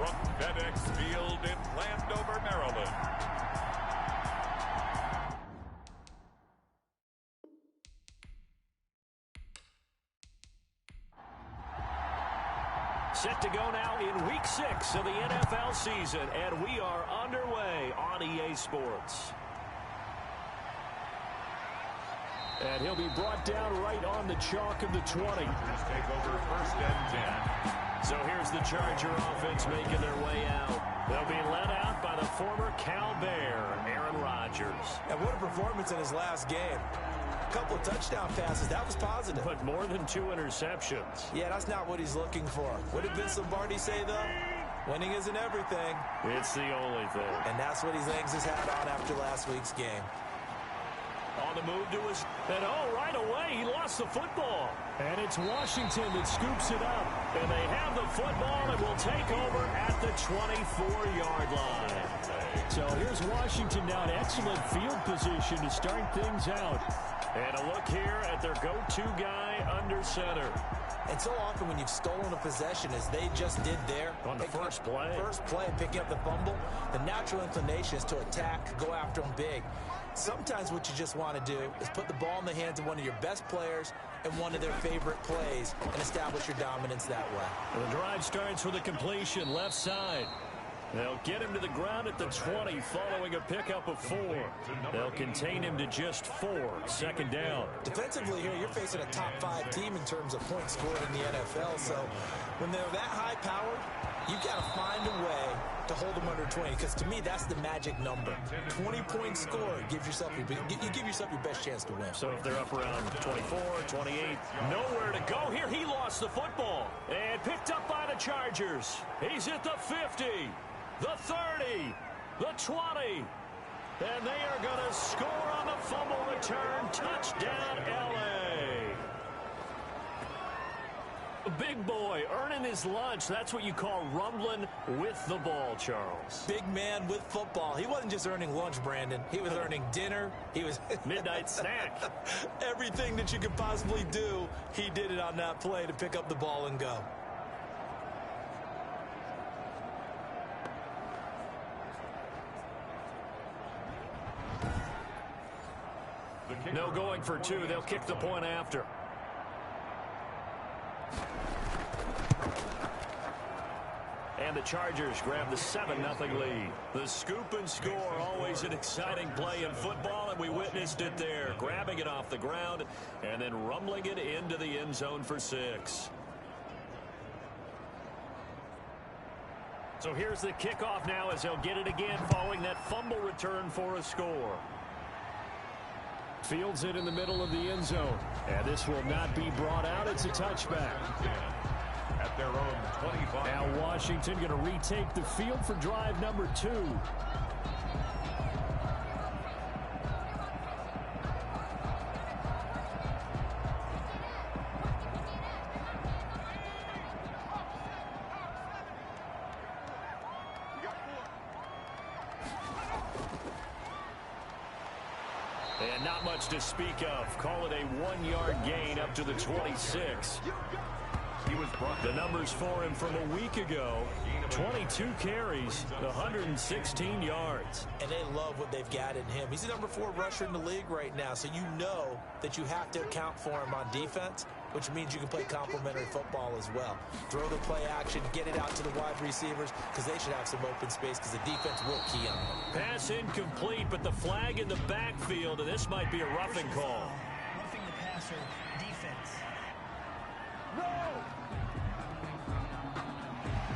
from FedEx Field in Landover, Maryland. Set to go now in Week 6 of the NFL season, and we are underway on EA Sports. And he'll be brought down right on the chalk of the 20. Take over 1st and 10. So here's the Charger offense making their way out. They'll be led out by the former Cal Bear, Aaron Rodgers. And what a performance in his last game. A couple of touchdown passes. That was positive. But more than 2 interceptions. Yeah, that's not what he's looking for. What did Vince Lombardi say, though? Winning isn't everything. It's the only thing. And that's what he hangs his hat on after last week's game. On the move to his... And right away, he lost the football. And it's Washington that scoops it up. And they have the football and will take over at the 24-yard line. So here's Washington now in excellent field position to start things out. And a look here at their go-to guy under center. And so often when you've stolen a possession, as they just did there. On the first play. Picking up the fumble, the natural inclination is to attack, go after them big. Sometimes what you just want to do is put the ball in the hands of one of your best players and one of their favorite plays and establish your dominance that way. The drive starts with a completion left side. They'll get him to the ground at the 20 following a pickup of 4. They'll contain him to just 4. 2nd down. Defensively here, you're facing a top 5 team in terms of points scored in the NFL. So when they're that high-powered, you've got to find a way to hold them under 20. Because to me, that's the magic number. 20-point score gives yourself you give yourself your best chance to win. So if they're up around 24, 28, nowhere to go here. He lost the football and picked up by the Chargers. He's at the 50. The 30, the 20, and they are going to score on the fumble return. Touchdown, L.A. Big boy earning his lunch. That's what you call rumbling with the ball, Charles. Big man with football. He wasn't just earning lunch, Brandon. He was earning dinner. He was midnight snack. Everything that you could possibly do, he did it on that play to pick up the ball and go. No going for 2. They'll kick the point after. And the Chargers grab the 7-0 lead. The scoop and score, always an exciting play in football, and we witnessed it there. Grabbing it off the ground and then rumbling it into the end zone for 6. So here's the kickoff now as they'll get it again following that fumble return for a score. Fields it in the middle of the end zone. And this will not be brought out. It's a touchback. At their own 25. Now Washington going to retake the field for drive number 2. And not much to speak of. Call it a 1-yard gain up to the 26. The numbers for him from a week ago, 22 carries, 116 yards. And they love what they've got in him. He's the number 4 rusher in the league right now, so you know that you have to account for him on defense, which means you can play complementary football as well. Throw the play action, get it out to the wide receivers, because they should have some open space, because the defense will key on them. Pass incomplete, but the flag in the backfield, and this might be a roughing call. Roughing the passer, defense.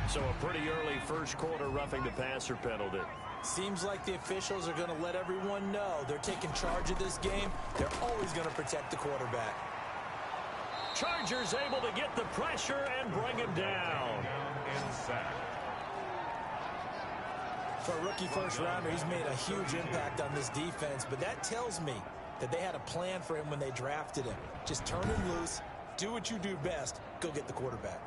So a pretty early first quarter roughing the passer penalty. Seems like the officials are going to let everyone know they're taking charge of this game. They're always going to protect the quarterback. Chargers able to get the pressure and bring him down. For a rookie first rounder, he's made a huge impact on this defense, but that tells me that they had a plan for him when they drafted him. Just turn him loose, do what you do best, go get the quarterback.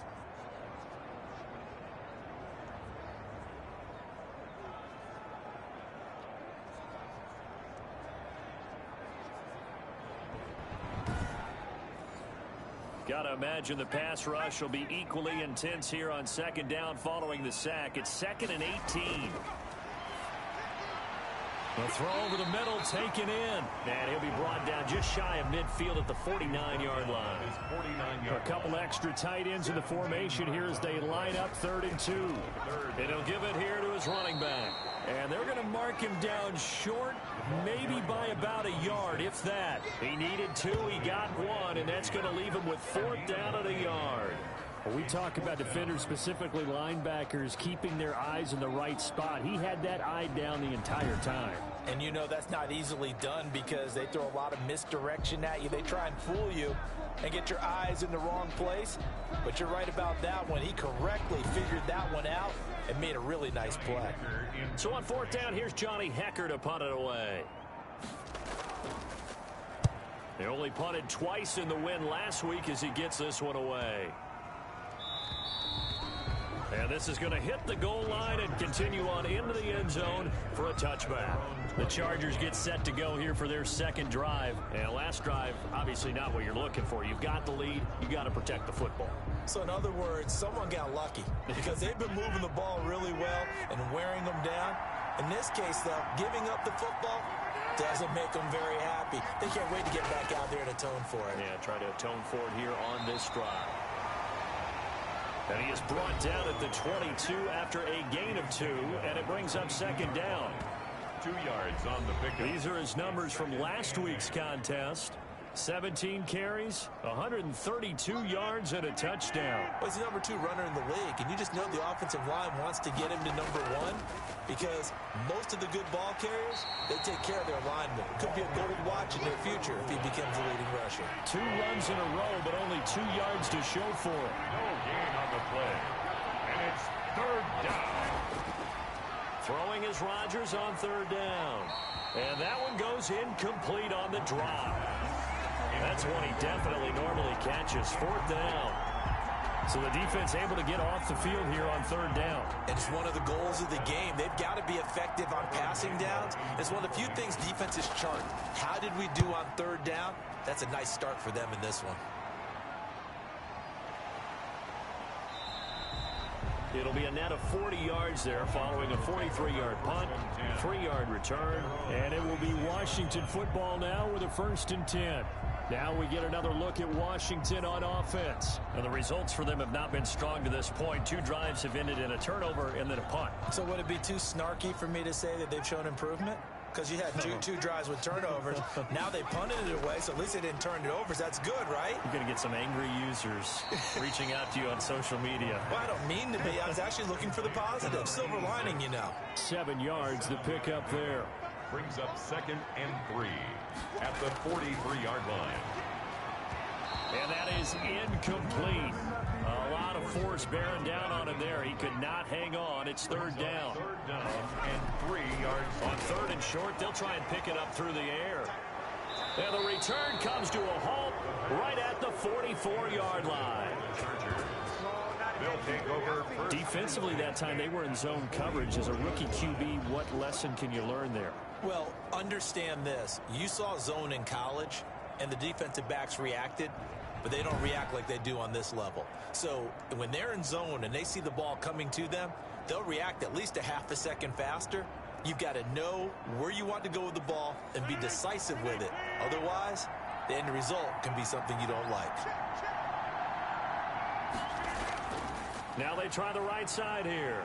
Got to imagine the pass rush will be equally intense here on second down following the sack. It's 2nd and 18. The throw over the middle, taken in. And he'll be brought down just shy of midfield at the 49-yard line. A couple extra tight ends in the formation here as they line up 3rd and 2. And he'll give it here to his running back. And they're going to mark him down short, maybe by about a yard, if that. He needed 2, he got 1, and that's going to leave him with 4th down at a yard. Well, we talk about defenders, specifically linebackers, keeping their eyes in the right spot. He had that eye down the entire time. And you know that's not easily done because they throw a lot of misdirection at you. They try and fool you and get your eyes in the wrong place. But you're right about that one. He correctly figured that one out and made a really nice play. So on 4th down, here's Johnny Hecker to punt it away. They only punted twice in the win last week as he gets this one away. And this is going to hit the goal line and continue on into the end zone for a touchback. The Chargers get set to go here for their 2nd drive. And last drive, obviously not what you're looking for. You've got the lead. You got to protect the football. So in other words, someone got lucky because they've been moving the ball really well and wearing them down. In this case, though, giving up the football doesn't make them very happy. They can't wait to get back out there and atone for it. Yeah, try to atone for it here on this drive. And he is brought down at the 22 after a gain of 2, and it brings up 2nd down. 2 yards on the pickup. These are his numbers from last week's contest. 17 carries, 132 yards, and a touchdown. Well, he's the number 2 runner in the league, and you just know the offensive line wants to get him to number 1 because most of the good ball carriers, they take care of their linemen. Could be a gold watch in their future if he becomes the leading rusher. 2 runs in a row, but only 2 yards to show for it. No gain on the play. And it's 3rd down. Throwing is Rodgers on 3rd down. And that one goes incomplete on the drop. That's one he definitely normally catches. 4th down. So the defense able to get off the field here on 3rd down. And it's one of the goals of the game. They've got to be effective on passing downs. It's one of the few things defenses chart. How did we do on 3rd down? That's a nice start for them in this one. It'll be a net of 40 yards there following a 43-yard punt, 3-yard return. And it will be Washington football now with a 1st and 10. Now we get another look at Washington on offense. And the results for them have not been strong to this point. 2 drives have ended in a turnover and then a punt. So would it be too snarky for me to say that they've shown improvement? Because you had two drives with turnovers. Now they punted it away, so at least they didn't turn it over. So that's good, right? You're going to get some angry users reaching out to you on social media. Well, I don't mean to be. I was actually looking for the positive. Silver lining, you know. 7 yards, the pickup there. Brings up 2nd and 3 at the 43-yard line. And that is incomplete. A lot of force bearing down on him there. He could not hang on. It's 3rd down. 3rd down and 3 yards. On 3rd and short, they'll try and pick it up through the air. And the return comes to a halt right at the 44-yard line. They'll take over first. Defensively that time, they were in zone coverage. As a rookie QB, what lesson can you learn there? Well, understand this. You saw zone in college, and the defensive backs reacted, but they don't react like they do on this level. So when they're in zone and they see the ball coming to them, they'll react at least a half a second faster. You've got to know where you want to go with the ball and be decisive with it. Otherwise, the end result can be something you don't like. Now they try the right side here.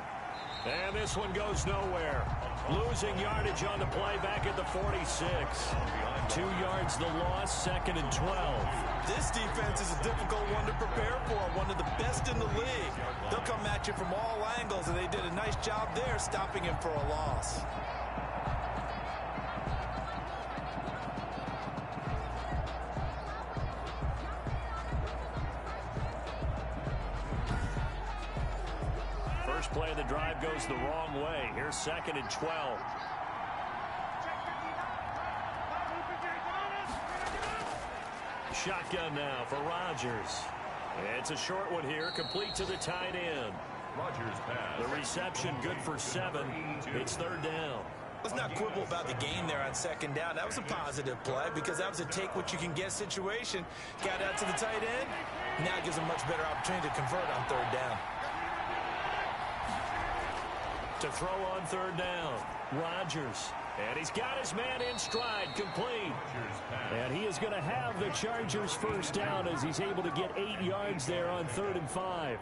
And this one goes nowhere. Losing yardage on the play back at the 46. 2 yards the loss, 2nd and 12. This defense is a difficult one to prepare for, one of the best in the league. They'll come at you from all angles, and they did a nice job there stopping him for a loss. First play of the drive goes the wrong way. Here's 2nd and 12. Shotgun now for Rodgers. It's a short one here, complete to the tight end. Rodgers pass. The reception good for 7. It's 3rd down. Let's not quibble about the gain there on 2nd down. That was a positive play because that was a take what you can get situation. Got out to the tight end, Now it gives him much better opportunity to convert on third down. To throw on third down, Rodgers. And he's got his man in stride, complete. And he is going to have the Chargers first down as he's able to get 8 yards there on 3rd and 5.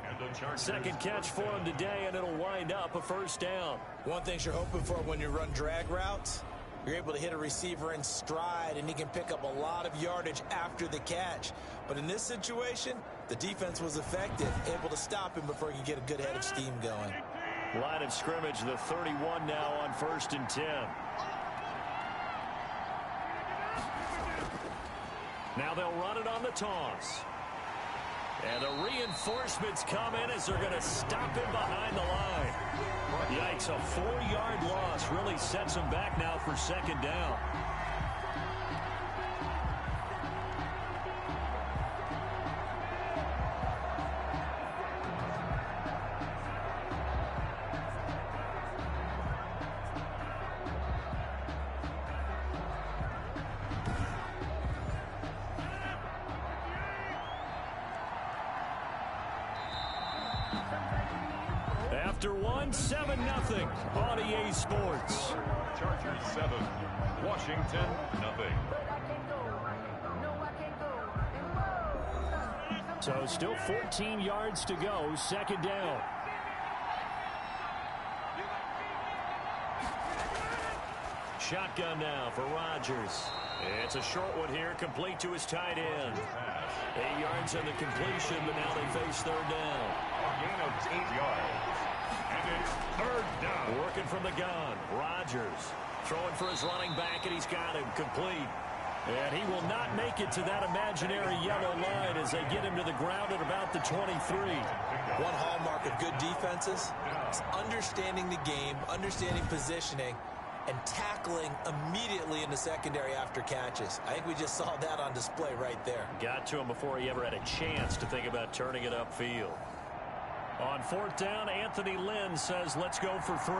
Second catch for him today, and it'll wind up a first down. One thing you're hoping for when you run drag routes, you're able to hit a receiver in stride, and he can pick up a lot of yardage after the catch. But in this situation, the defense was effective, able to stop him before he could get a good head of steam going. Line of scrimmage, the 31 now on 1st and 10. Now they'll run it on the toss. And the reinforcements come in as they're going to stop him behind the line. Yikes, a 4-yard loss really sets him back now for 2nd down. After 7-0 on EA Sports. Chargers 7, Washington nothing. So still 14 yards to go, 2nd down. Shotgun now for Rodgers. It's a short one here, complete to his tight end. 8 yards on the completion, but now they face 3rd down. A gain of 8 yards. And it's 3rd down. Working from the gun, Rodgers throwing for his running back, and he's got him complete. And he will not make it to that imaginary yellow line as they get him to the ground at about the 23. One hallmark of good defenses is understanding the game, understanding positioning, and tackling immediately in the secondary after catches. I think we just saw that on display right there. Got to him before he ever had a chance to think about turning it upfield. On 4th down, Anthony Lynn says, let's go for 3.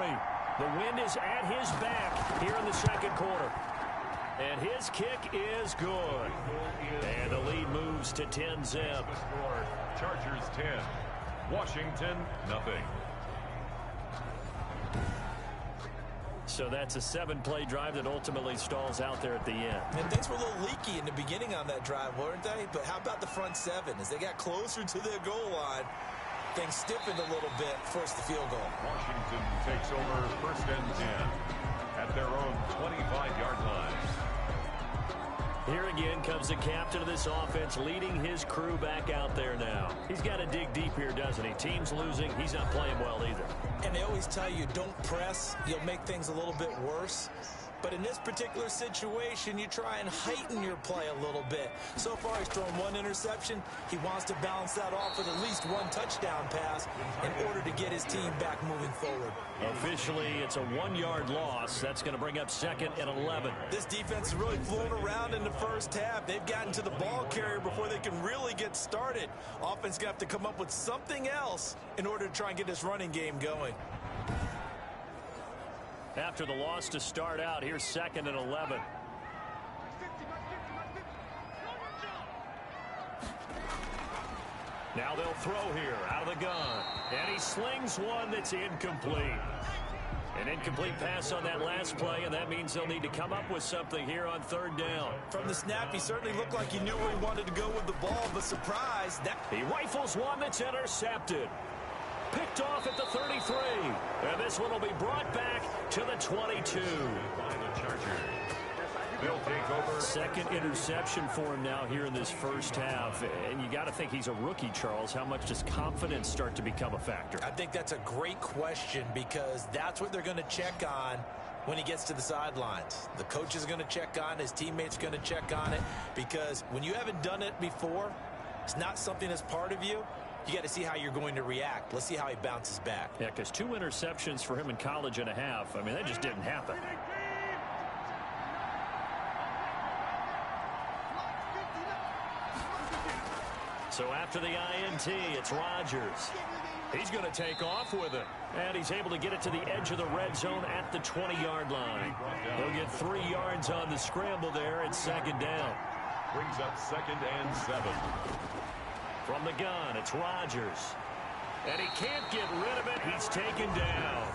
The wind is at his back here in the 2nd quarter. And his kick is good. And the lead moves to 10-zip. Chargers 10, Washington nothing. So that's a 7-play drive that ultimately stalls out there at the end. And things were a little leaky in the beginning on that drive, weren't they? But how about the front 7? As they got closer to their goal line, things stiffened a little bit, forced the field goal. Washington takes over 1st and 10 at their own 25-yard line. Here again comes the captain of this offense, leading his crew back out there now. He's got to dig deep here, doesn't he? Team's losing. He's not playing well either. And they always tell you, don't press. You'll make things a little bit worse. But in this particular situation, you try and heighten your play a little bit. So far, he's thrown 1 interception. He wants to balance that off with at least 1 touchdown pass in order to get his team back moving forward. Officially, it's a 1-yard loss. That's going to bring up 2nd and 11. This defense is really flown around in the first half. They've gotten to the ball carrier before they can really get started. Offense going to have to come up with something else in order to try and get this running game going. After the loss to start out, here's 2nd and 11. Now they'll throw here out of the gun. And he slings one that's incomplete. An incomplete pass on that last play, and that means they'll need to come up with something here on 3rd down. From the snap, he certainly looked like he knew where he wanted to go with the ball, but surprise, he rifles one that's intercepted. Picked off at the 33. And this one will be brought back to the 22. By the Chargers. They'll take over. 2nd interception for him now here in this first half. And you got to think he's a rookie, Charles. How much does confidence start to become a factor? I think that's a great question because that's what they're going to check on when he gets to the sidelines. The coach is going to check on it. His teammates are going to check on it because when you haven't done it before, it's not something that's part of you. You got to see how you're going to react. Let's see how he bounces back. Yeah, because 2 interceptions for him in college and a half. I mean, that just didn't happen. So after the INT, it's Rodgers. He's going to take off with it. And he's able to get it to the edge of the red zone at the 20-yard line. He'll get 3 yards on the scramble there at 2nd down. Brings up 2nd and 7. From the gun, it's Rodgers. And he can't get rid of it. He's taken down.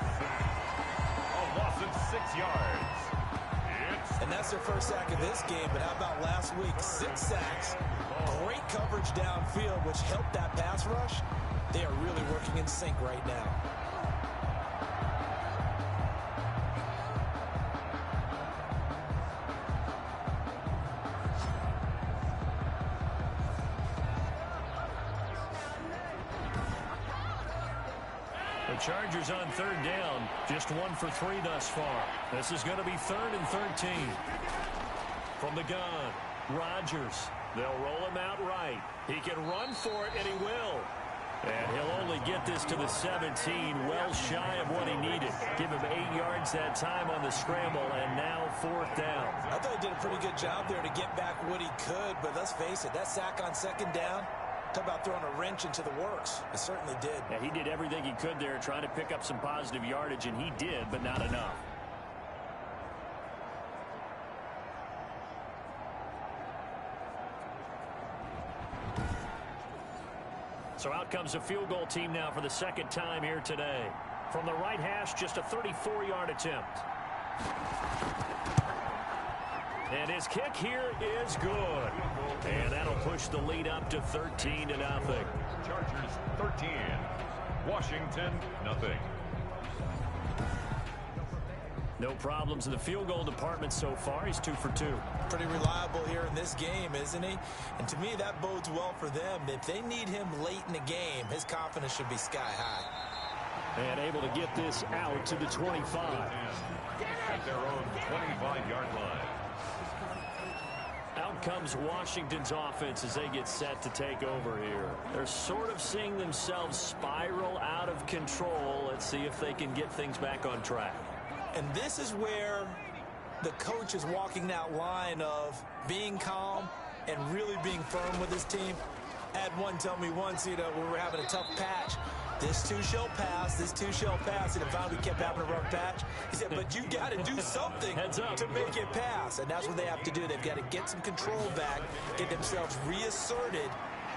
A loss of 6 yards. And that's their first sack of this game, but how about last week? 6 sacks, great coverage downfield, which helped that pass rush. They are really working in sync right now. The Chargers on 3rd down, just 1 for 3 thus far. This is going to be 3rd and 13. From the gun, Rodgers. They'll roll him out right. He can run for it, and he will. And he'll only get this to the 17, well shy of what he needed. Give him 8 yards that time on the scramble, and now 4th down. I thought he did a pretty good job there to get back what he could, but let's face it, that sack on 2nd down, talk about throwing a wrench into the works. It certainly did. Yeah, he did everything he could there, trying to pick up some positive yardage, and he did, but not enough. So out comes a field goal team now for the 2nd time here today. From the right hash, just a 34-yard attempt. And his kick here is good. And that'll push the lead up to 13-0. Chargers 13. Washington, nothing. No problems in the field goal department so far. He's 2 for 2. Pretty reliable here in this game, isn't he? And to me, that bodes well for them. If they need him late in the game, his confidence should be sky high. And able to get this out to the 25. At their own 25-yard line. Out comes Washington's offense as they get set to take over here. They're sort of seeing themselves spiral out of control. Let's see if they can get things back on track. And this is where the coach is walking that line of being calm and really being firm with his team. I had one tell me once, when we were having a tough patch, this too shall pass, this too shall pass, and finally we kept having a rough patch. He said, but you got to do something to make it pass, and that's what they have to do. They've got to get some control back, get themselves reasserted,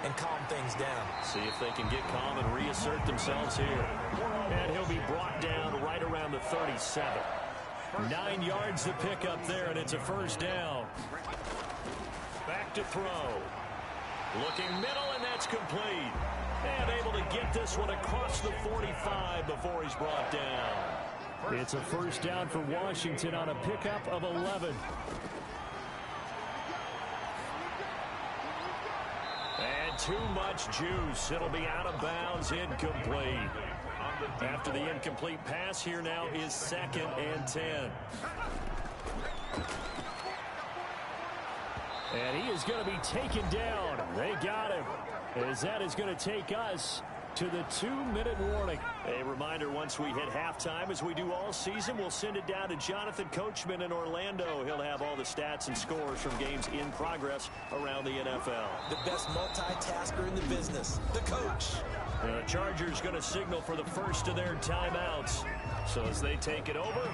and calm things down. See if they can get calm and reassert themselves here. And he'll be brought down right around the 37. 9 yards to pick up there, and it's a 1st down. Back to throw. Looking middle, and that's complete. And able to get this one across the 45 before he's brought down. It's a 1st down for Washington on a pickup of 11. And too much juice. It'll be out of bounds, incomplete. After the incomplete pass, here now is 2nd and 10. And he is going to be taken down. They got him. As that is going to take us to the 2-minute warning. A reminder, once we hit halftime, as we do all season, we'll send it down to Jonathan Coachman in Orlando. He'll have all the stats and scores from games in progress around the NFL. The best multitasker in the business, the coach. The Chargers going to signal for the first of their timeouts. So as they take it over,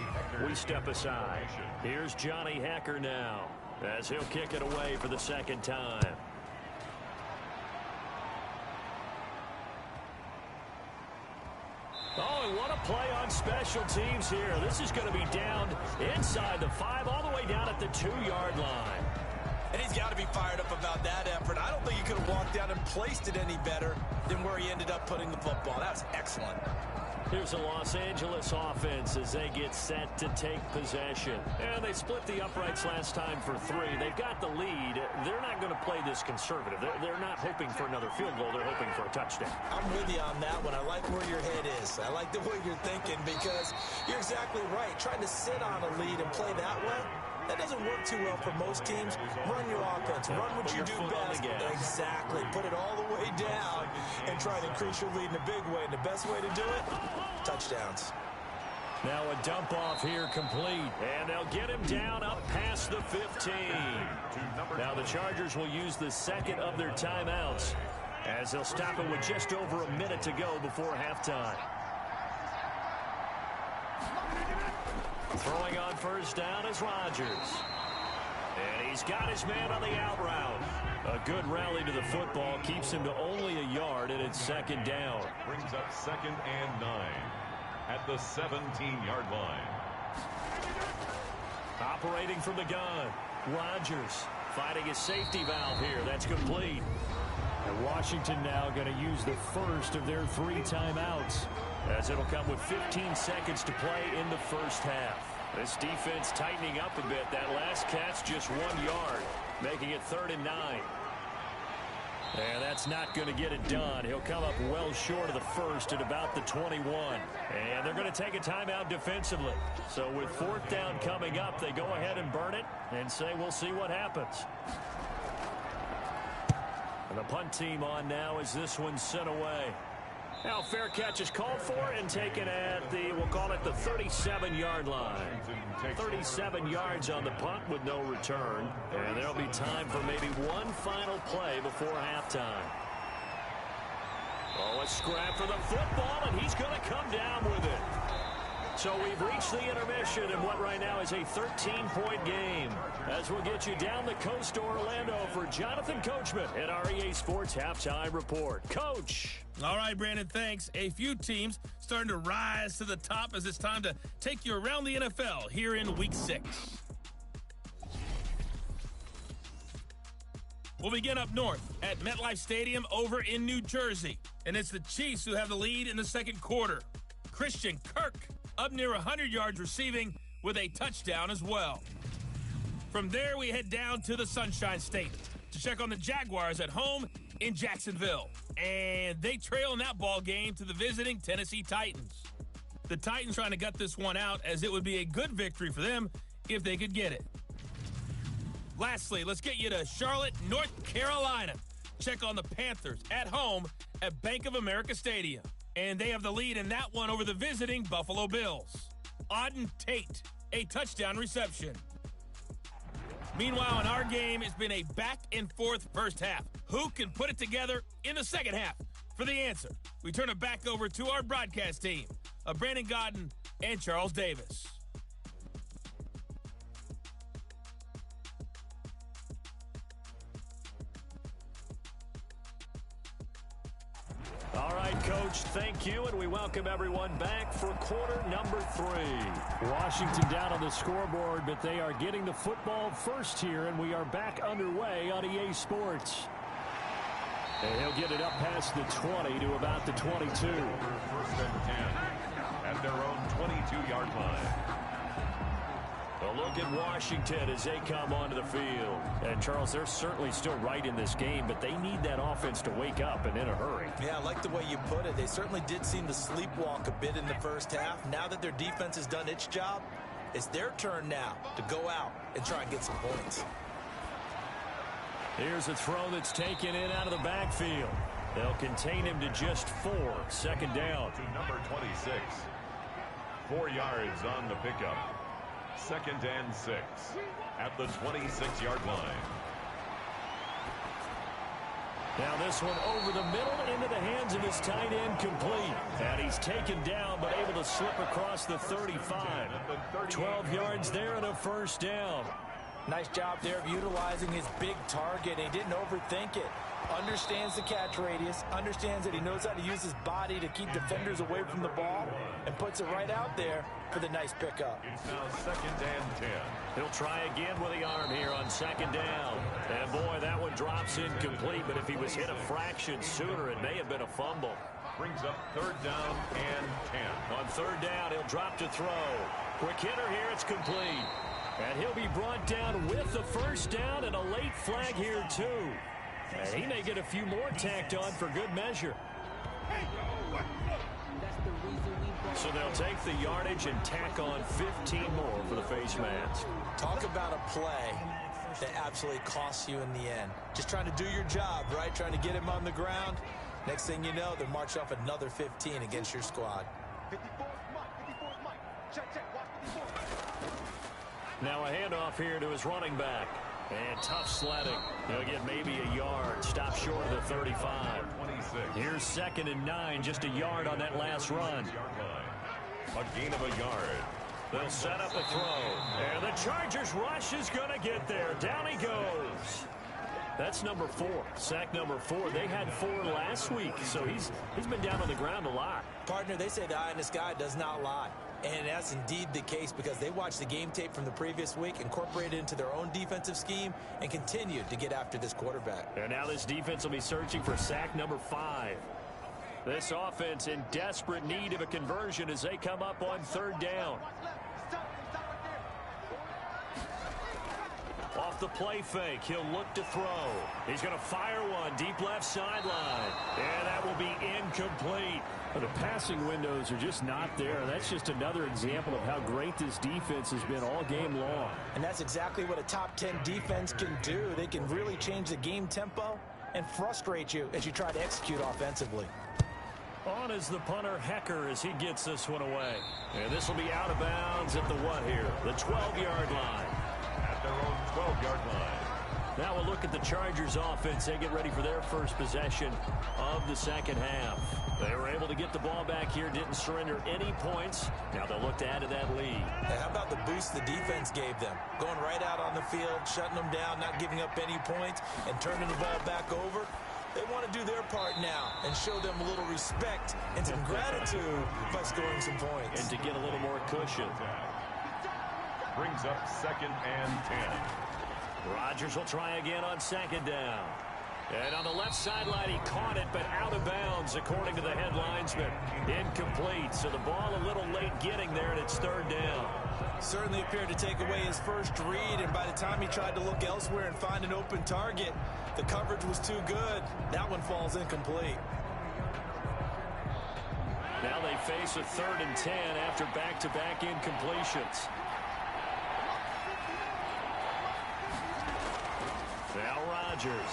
we step aside. Here's Johnny Hekker now, as he'll kick it away for the 2nd time. Oh, and what a play on special teams here. This is going to be downed inside the 5, all the way down at the 2-yard line. And he's got to be fired up about that effort. I don't think he could have walked down and placed it any better than where he ended up putting the football. That was excellent. Here's the Los Angeles offense as they get set to take possession. And they split the uprights last time for 3. They've got the lead. They're not going to play this conservative. They're not hoping for another field goal. They're hoping for a touchdown. I'm with you on that one. I like where your head is. I like the way you're thinking, because you're exactly right. Trying to sit on a lead and play that way, that doesn't work too well for most teams. Run your offense. Run what you do best. Exactly. Put it all the way down and try to increase your lead in a big way. And the best way to do it, touchdowns. Now a dump off here complete. And they'll get him down up past the 15. Now the Chargers will use the 2nd of their timeouts, as they'll stop it with just over a minute to go before halftime. Throwing on 1st down is Rodgers. And he's got his man on the out route. A good rally to the football keeps him to only a yard, and it's second down. Brings up 2nd and 9 at the 17-yard line. Operating from the gun, Rodgers finding his safety valve here. That's complete. And Washington now going to use the first of their 3 timeouts, as it'll come with 15 seconds to play in the first half. This defense tightening up a bit. That last catch just 1 yard, making it 3rd and 9. And that's not going to get it done. He'll come up well short of the first at about the 21. And they're going to take a timeout defensively. So with 4th down coming up, they go ahead and burn it and say we'll see what happens. And the punt team on now as this one's sent away. Now fair catch is called for and taken at the, we'll call it the 37-yard line. 37 yards on the punt with no return. And there'll be time for maybe one final play before halftime. Oh, a scrap for the football, and he's going to come down with it. So we've reached the intermission in what right now is a 13-point game. As we'll get you down the coast to Orlando for Jonathan Coachman at our EA Sports Halftime Report. Coach. All right, Brandon, thanks. A few teams starting to rise to the top as it's time to take you around the NFL here in Week 6. We'll begin up north at MetLife Stadium over in New Jersey. And it's the Chiefs who have the lead in the second quarter. Christian Kirk up near 100 yards receiving with a touchdown as well. From there, we head down to the Sunshine State to check on the Jaguars at home in Jacksonville. And they trail in that ball game to the visiting Tennessee Titans. The Titans trying to gut this one out, as it would be a good victory for them if they could get it. Lastly, let's get you to Charlotte, North Carolina. Check on the Panthers at home at Bank of America Stadium. And they have the lead in that one over the visiting Buffalo Bills. Auden Tate, a touchdown reception. Meanwhile, in our game, it's been a back-and-forth first half. Who can put it together in the second half? For the answer, we turn it back over to our broadcast team of Brandon Godden and Charles Davis. All right, Coach, thank you, and we welcome everyone back for quarter number 3. Washington down on the scoreboard, but they are getting the football first here, and we are back underway on EA Sports. And he'll get it up past the 20 to about the 22. 1st and 10 at their own 22-yard line. A look at Washington as they come onto the field. And, Charles, they're certainly still right in this game, but they need that offense to wake up and in a hurry. Yeah, I like the way you put it. They certainly did seem to sleepwalk a bit in the first half. Now that their defense has done its job, it's their turn now to go out and try and get some points. Here's a throw that's taken in out of the backfield. They'll contain him to just 4. 2nd down. To number 26. 4 yards on the pickup. 2nd and 6 at the 26-yard line. Now this one over the middle into the hands of his tight end, complete. And he's taken down but able to slip across the 35. 12 yards there and a 1st down. Nice job there of utilizing his big target. He didn't overthink it. Understands the catch radius, understands that he knows how to use his body to keep defenders away from the ball, and puts it right out there for the nice pickup. It's now 2nd and 10. He'll try again with the arm here on 2nd down. And boy, that one drops incomplete, but if he was hit a fraction sooner, it may have been a fumble. Brings up 3rd down and 10. On 3rd down, he'll drop to throw. Quick hitter here, it's complete. And he'll be brought down with the 1st down and a late flag here too. And he may get a few more tacked on for good measure. So they'll take the yardage and tack on 15 more for the face mask. Talk about a play that absolutely costs you in the end. Just trying to do your job, right? Trying to get him on the ground. Next thing you know, they're marching off another 15 against your squad. Now a handoff here to his running back. And tough sledding. He'll get maybe a yard. Stop short of the 35. 26. Here's 2nd and 9. Just a yard on that last run. A gain of a yard. They'll set up a throw. And the Chargers rush is going to get there. Down he goes. That's number 4. Sack number 4. They had 4 last week, so he's been down on the ground a lot. Partner, they say the eye in the sky does not lie. And that's indeed the case because they watched the game tape from the previous week, incorporated it into their own defensive scheme, and continued to get after this quarterback. And now this defense will be searching for sack number 5. This offense in desperate need of a conversion as they come up on 3rd down. Off the play fake, he'll look to throw. He's going to fire one deep left sideline. And that will be incomplete. But the passing windows are just not there. That's just another example of how great this defense has been all game long. And that's exactly what a top 10 defense can do. They can really change the game tempo and frustrate you as you try to execute offensively. On is the punter, Hecker, as he gets this one away. And this will be out of bounds at the what here? The 12-yard line. At their own 12-yard line. Now we'll look at the Chargers offense. They get ready for their first possession of the second half. They were able to get the ball back here, didn't surrender any points. Now they'll look to add to that lead. And how about the boost the defense gave them? Going right out on the field, shutting them down, not giving up any points, and turning the ball back over. They want to do their part now and show them a little respect and some gratitude by scoring some points. And to get a little more cushion. Brings up 2nd and 10. Rodgers will try again on 2nd down. And on the left sideline, he caught it, but out of bounds, according to the head linesman. Incomplete, so the ball a little late getting there, and it's 3rd down. Certainly appeared to take away his first read, and by the time he tried to look elsewhere and find an open target, the coverage was too good. That one falls incomplete. Now they face a 3rd and 10 after back-to-back incompletions. Now Rodgers.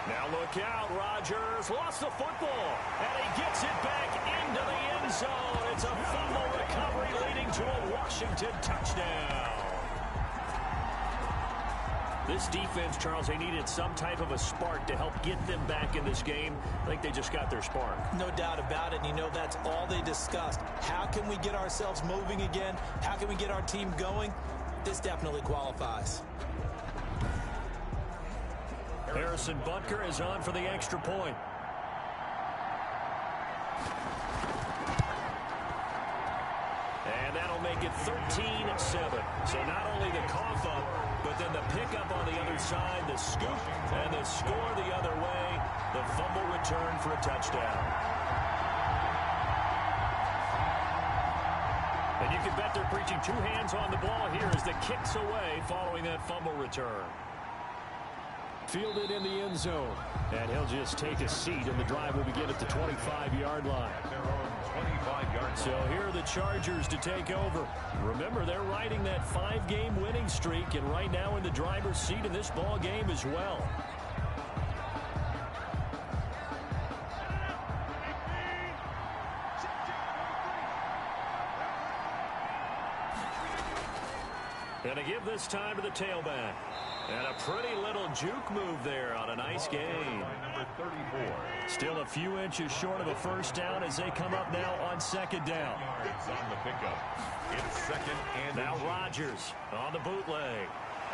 Now look out, Rodgers lost the football, and he gets it back into the end zone. It's a fumble recovery leading to a Washington touchdown. This defense, Charles, they needed some type of a spark to help get them back in this game. I think they just got their spark. No doubt about it, and you know that's all they discussed. How can we get ourselves moving again? How can we get our team going? This definitely qualifies. Harrison Butker is on for the extra point. And that'll make it 13-7. So not only the cough up, but then the pickup on the other side, the scoop, and the score the other way. The fumble return for a touchdown. And you can bet they're preaching 2 hands on the ball here as the kick's away following that fumble return. Fielded in the end zone. And he'll just take a seat, and the drive will begin at the 25-yard line. At their own 25-yard line. So here are the Chargers to take over. Remember, they're riding that 5-game winning streak, and right now in the driver's seat in this ball game as well. And to give this time to the tailback. And a pretty little juke move there on a nice game. Number 34. Still a few inches short of a first down as they come up now on 2nd down. Yards on the pickup. It's 2nd and Now Rodgers on the bootleg.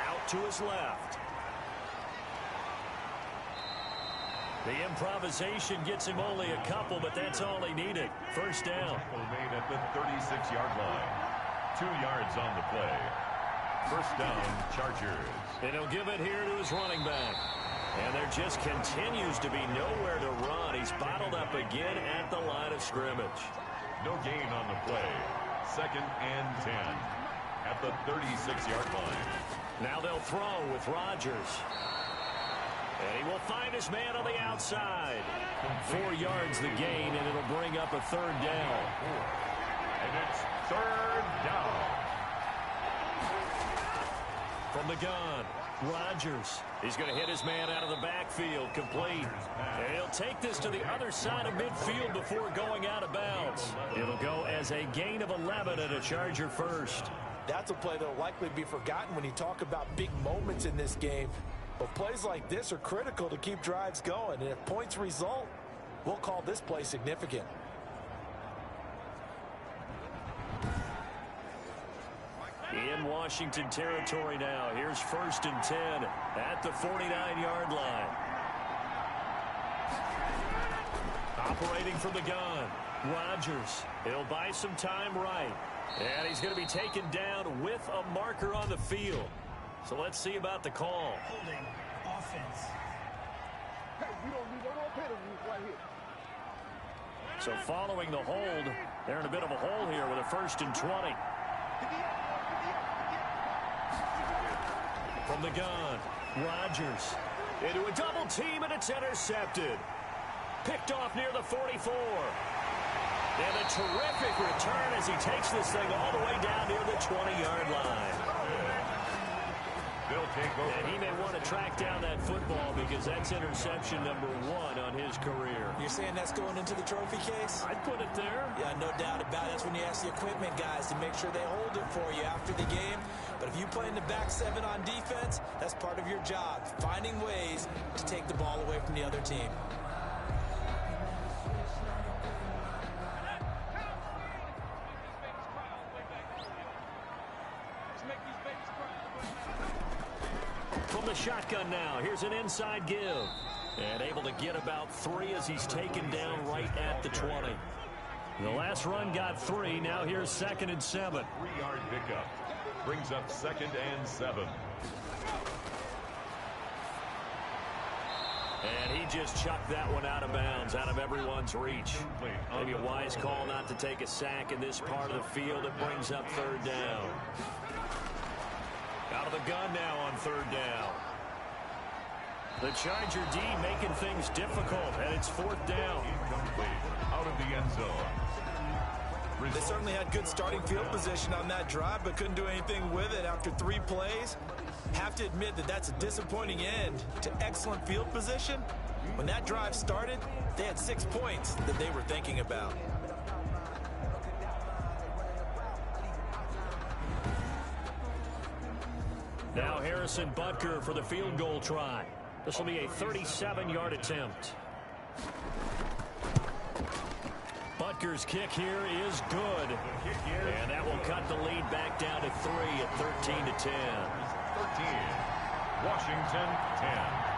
Out to his left. The improvisation gets him only a couple, but that's all he needed. First down. Made at the 36-yard line. 2 yards on the play. First down, Chargers. And he'll give it here to his running back. And there just continues to be nowhere to run. He's bottled up again at the line of scrimmage. No gain on the play. 2nd and 10 at the 36-yard line. Now they'll throw with Rodgers. And he will find his man on the outside. 4 yards the gain, and it'll bring up a 3rd down. And it's 3rd down. From the gun, Rodgers. He's going to hit his man out of the backfield, complete. And he'll take this to the other side of midfield before going out of bounds. It'll go as a gain of 11 and a Charger first. That's a play that will likely be forgotten when you talk about big moments in this game. But plays like this are critical to keep drives going. And if points result, we'll call this play significant. In Washington territory now. Here's 1st and 10 at the 49-yard line. Operating from the gun, Rodgers. He'll buy some time right. And he's going to be taken down with a marker on the field. So let's see about the call. Holding offense. Hey, we don't need no more penalties right here. So following the hold, they're in a bit of a hole here with a 1st and 20. From the gun, Rodgers into a double team, and it's intercepted. Picked off near the 44. And a terrific return as he takes this thing all the way down near the 20-yard line. They'll take over. And he may want to track down that football because that's interception number 1 on his career. You're saying that's going into the trophy case? I'd put it there. Yeah, no doubt about it. That's when you ask the equipment guys to make sure they hold it for you after the game. But if you play in the back 7 on defense, that's part of your job, finding ways to take the ball away from the other team. From the shotgun now, here's an inside give. And able to get about 3 as he's taken down right at the 20. The last run got 3. Now here's 2nd and 7. 3-yard pickup. Brings up 2nd and 7. And he just chucked that one out of bounds, out of everyone's reach. Maybe a wise call not to take a sack in this part of the field. It brings up 3rd down. Out of the gun now on 3rd down. The Charger D making things difficult, and it's 4th down. Incomplete. Out of the end zone. They certainly had good starting field position on that drive, but couldn't do anything with it after 3 plays. Have to admit that that's a disappointing end to excellent field position. When that drive started, they had 6 points that they were thinking about. Now Harrison Butker for the field goal try. This will be a 37-yard attempt. Butker's kick here is good. And that will cut the lead back down to 3 at 13-10. 13. Washington 10.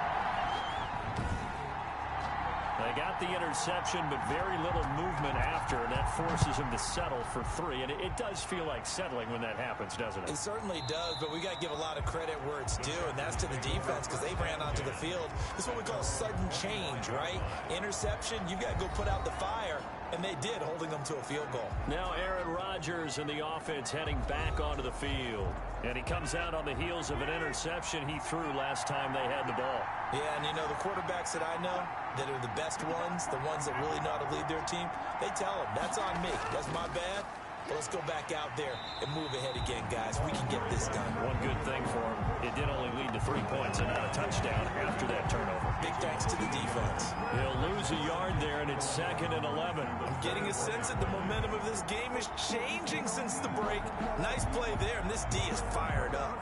They got the interception, but very little movement after, and that forces him to settle for 3. And it does feel like settling when that happens, doesn't it? It certainly does, but we got to give a lot of credit where it's due, and that's to the defense because they ran onto the field. This is what we call sudden change, right? Interception, you got to go put out the fire, and they did, holding them to a field goal. Now Aaron Rodgers and the offense heading back onto the field. And he comes out on the heels of an interception he threw last time they had the ball. Yeah, and you know, the quarterbacks that I know that are the best ones, the ones that really know how to lead their team, they tell them, that's on me. That's my bad. But let's go back out there and move ahead again, guys. We can get this done. One good thing for him, it did only lead to 3 points and not a touchdown after that turnover. Big thanks to the defense. He'll lose a yard there, and it's 2nd and 11. I'm getting a sense that the momentum of this game is changing since the break. Nice play there, and this D is fired up.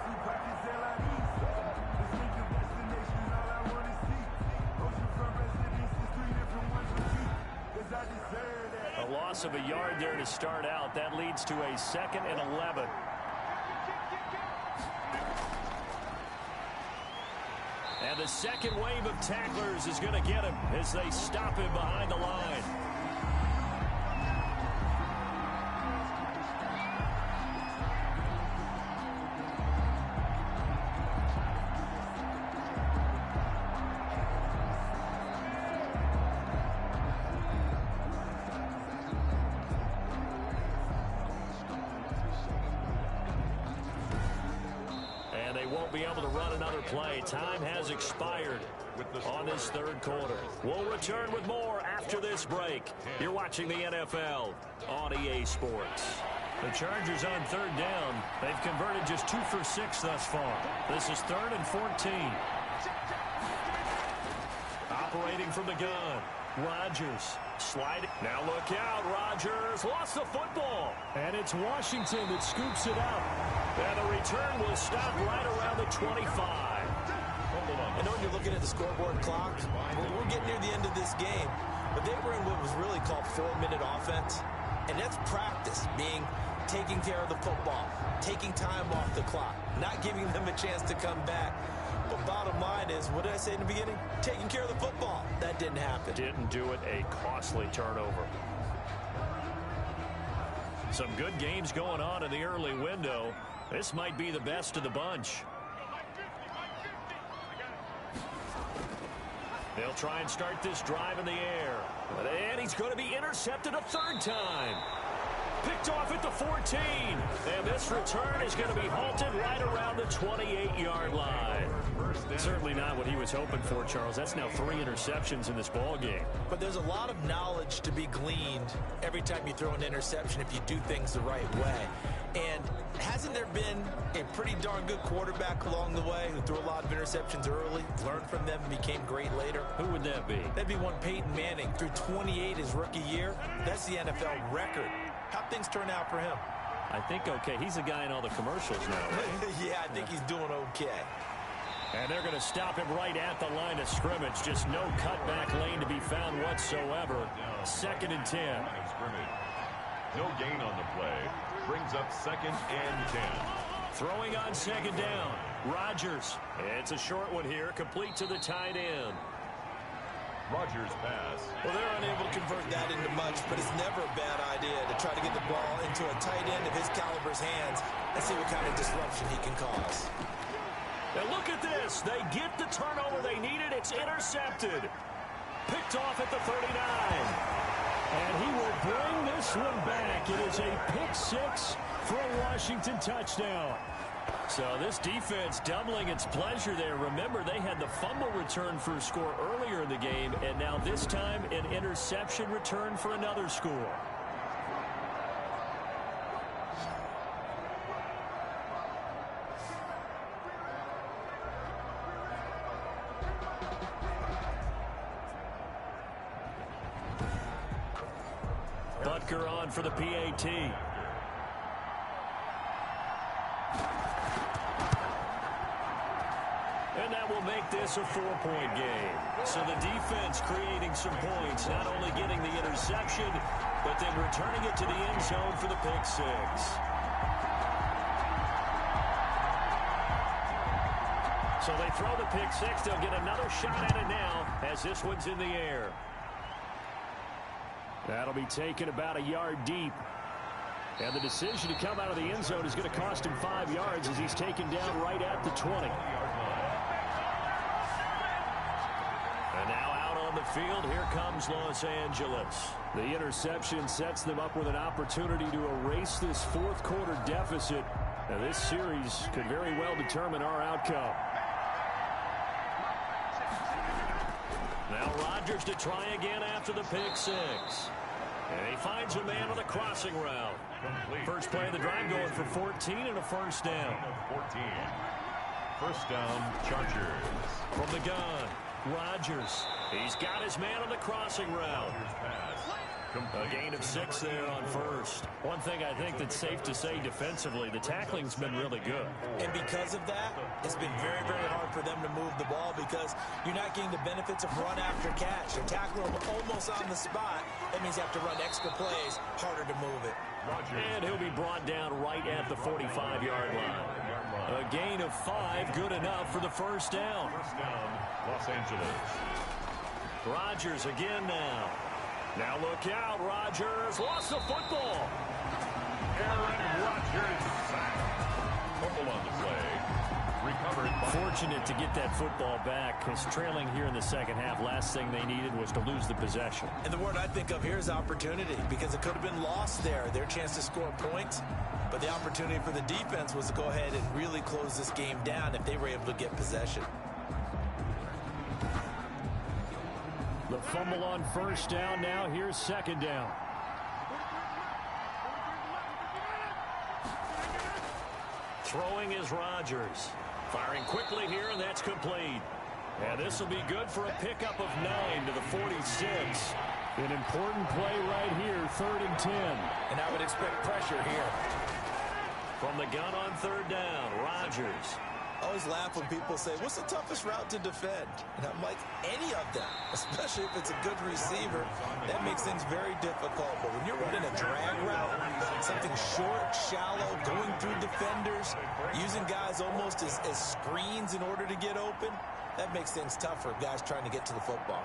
A loss of a yard there to start out. That leads to a 2nd and 11. And the second wave of tacklers is going to get him as they stop him behind the line. Be able to run another play. Time has expired on this 3rd quarter. We'll return with more after this break. You're watching the NFL on EA Sports. The Chargers on 3rd down. They've converted just 2 for 6 thus far. This is 3rd and 14. Operating from the gun. Rodgers sliding. Now look out. Rodgers lost the football. And it's Washington that scoops it up. And the return will stop right around the 25. I know when you're looking at the scoreboard clock, we're getting near the end of this game, but they were in what was really called 4-minute offense, and that's practice, being taking care of the football, taking time off the clock, not giving them a chance to come back. But bottom line is, what did I say in the beginning? Taking care of the football. That didn't happen. Didn't do it. A costly turnover. Some good games going on in the early window. This might be the best of the bunch. They'll try and start this drive in the air. And he's going to be intercepted a third time. Picked off at the 14. And this return is going to be halted right around the 28-yard line. Certainly not what he was hoping for, Charles. That's now 3 interceptions in this ball game. But there's a lot of knowledge to be gleaned every time you throw an interception if you do things the right way. And hasn't there been a pretty darn good quarterback along the way who threw a lot of interceptions early, learned from them, and became great later? Who would that be? That'd be one Peyton Manning. Threw 28 his rookie year. That's the NFL record. How'd things turn out for him? I think okay. He's the guy in all the commercials now, right? Yeah, I think he's doing okay. And they're going to stop him right at the line of scrimmage. Just no cutback lane to be found whatsoever. 2nd and 10. No gain on the play. Brings up 2nd and 10. Throwing on 2nd down. Rodgers. It's a short one here. Complete to the tight end. Rodgers pass. Well, they're unable to convert that into much, but it's never a bad idea to try to get the ball into a tight end of his caliber's hands and see what kind of disruption he can cause. And look at this. They get the turnover they needed. It's intercepted. Picked off at the 39. And he will bring this one back. It is a pick 6 for a Washington touchdown. So this defense doubling its pleasure there. Remember, they had the fumble return for a score earlier in the game, and now this time an interception return for another score. Butker on for the PAT. And that will make this a 4-point game. So the defense creating some points, not only getting the interception, but then returning it to the end zone for the pick 6. So they throw the pick 6. They'll get another shot at it now as this one's in the air. That'll be taken about a yard deep. And the decision to come out of the end zone is going to cost him 5 yards as he's taken down right at the 20. And now out on the field, here comes Los Angeles. The interception sets them up with an opportunity to erase this fourth quarter deficit. Now this series could very well determine our outcome. Now Rodgers to try again after the pick 6. And he finds a man on the crossing route. First play of the drive going for 14 and a first down. 14. First down, Chargers. From the gun, Rodgers. He's got his man on the crossing route. A gain of 6 there on first. One thing I think that's safe to say defensively, the tackling's been really good. And because of that, it's been very, very hard for them to move the ball because you're not getting the benefits of run after catch. They're tackling them almost on the spot. That means you have to run extra plays, harder to move it. And he'll be brought down right at the 45-yard line. A gain of 5, good enough for the first down. First down, Los Angeles. Rodgers again now. Now look out, Rodgers lost the football. Aaron Rodgers sacked. Fumble on the play. Recovered. Fortunate to get that football back. It's trailing here in the second half. Last thing they needed was to lose the possession. And the word I think of here is opportunity because it could have been lost there. Their chance to score points. But the opportunity for the defense was to go ahead and really close this game down if they were able to get possession. The fumble on first down. Now here's second down. Throwing is Rodgers. Firing quickly here, and that's complete. And this will be good for a pickup of 9 to the 46. An important play right here, 3rd and 10. And I would expect pressure here. From the gun on 3rd down, Rodgers. I always laugh when people say, what's the toughest route to defend? And I'm like, any of them, especially if it's a good receiver. That makes things very difficult. But when you're running a drag route, something short, shallow, going through defenders, using guys almost as screens in order to get open, that makes things tough for guys trying to get to the football.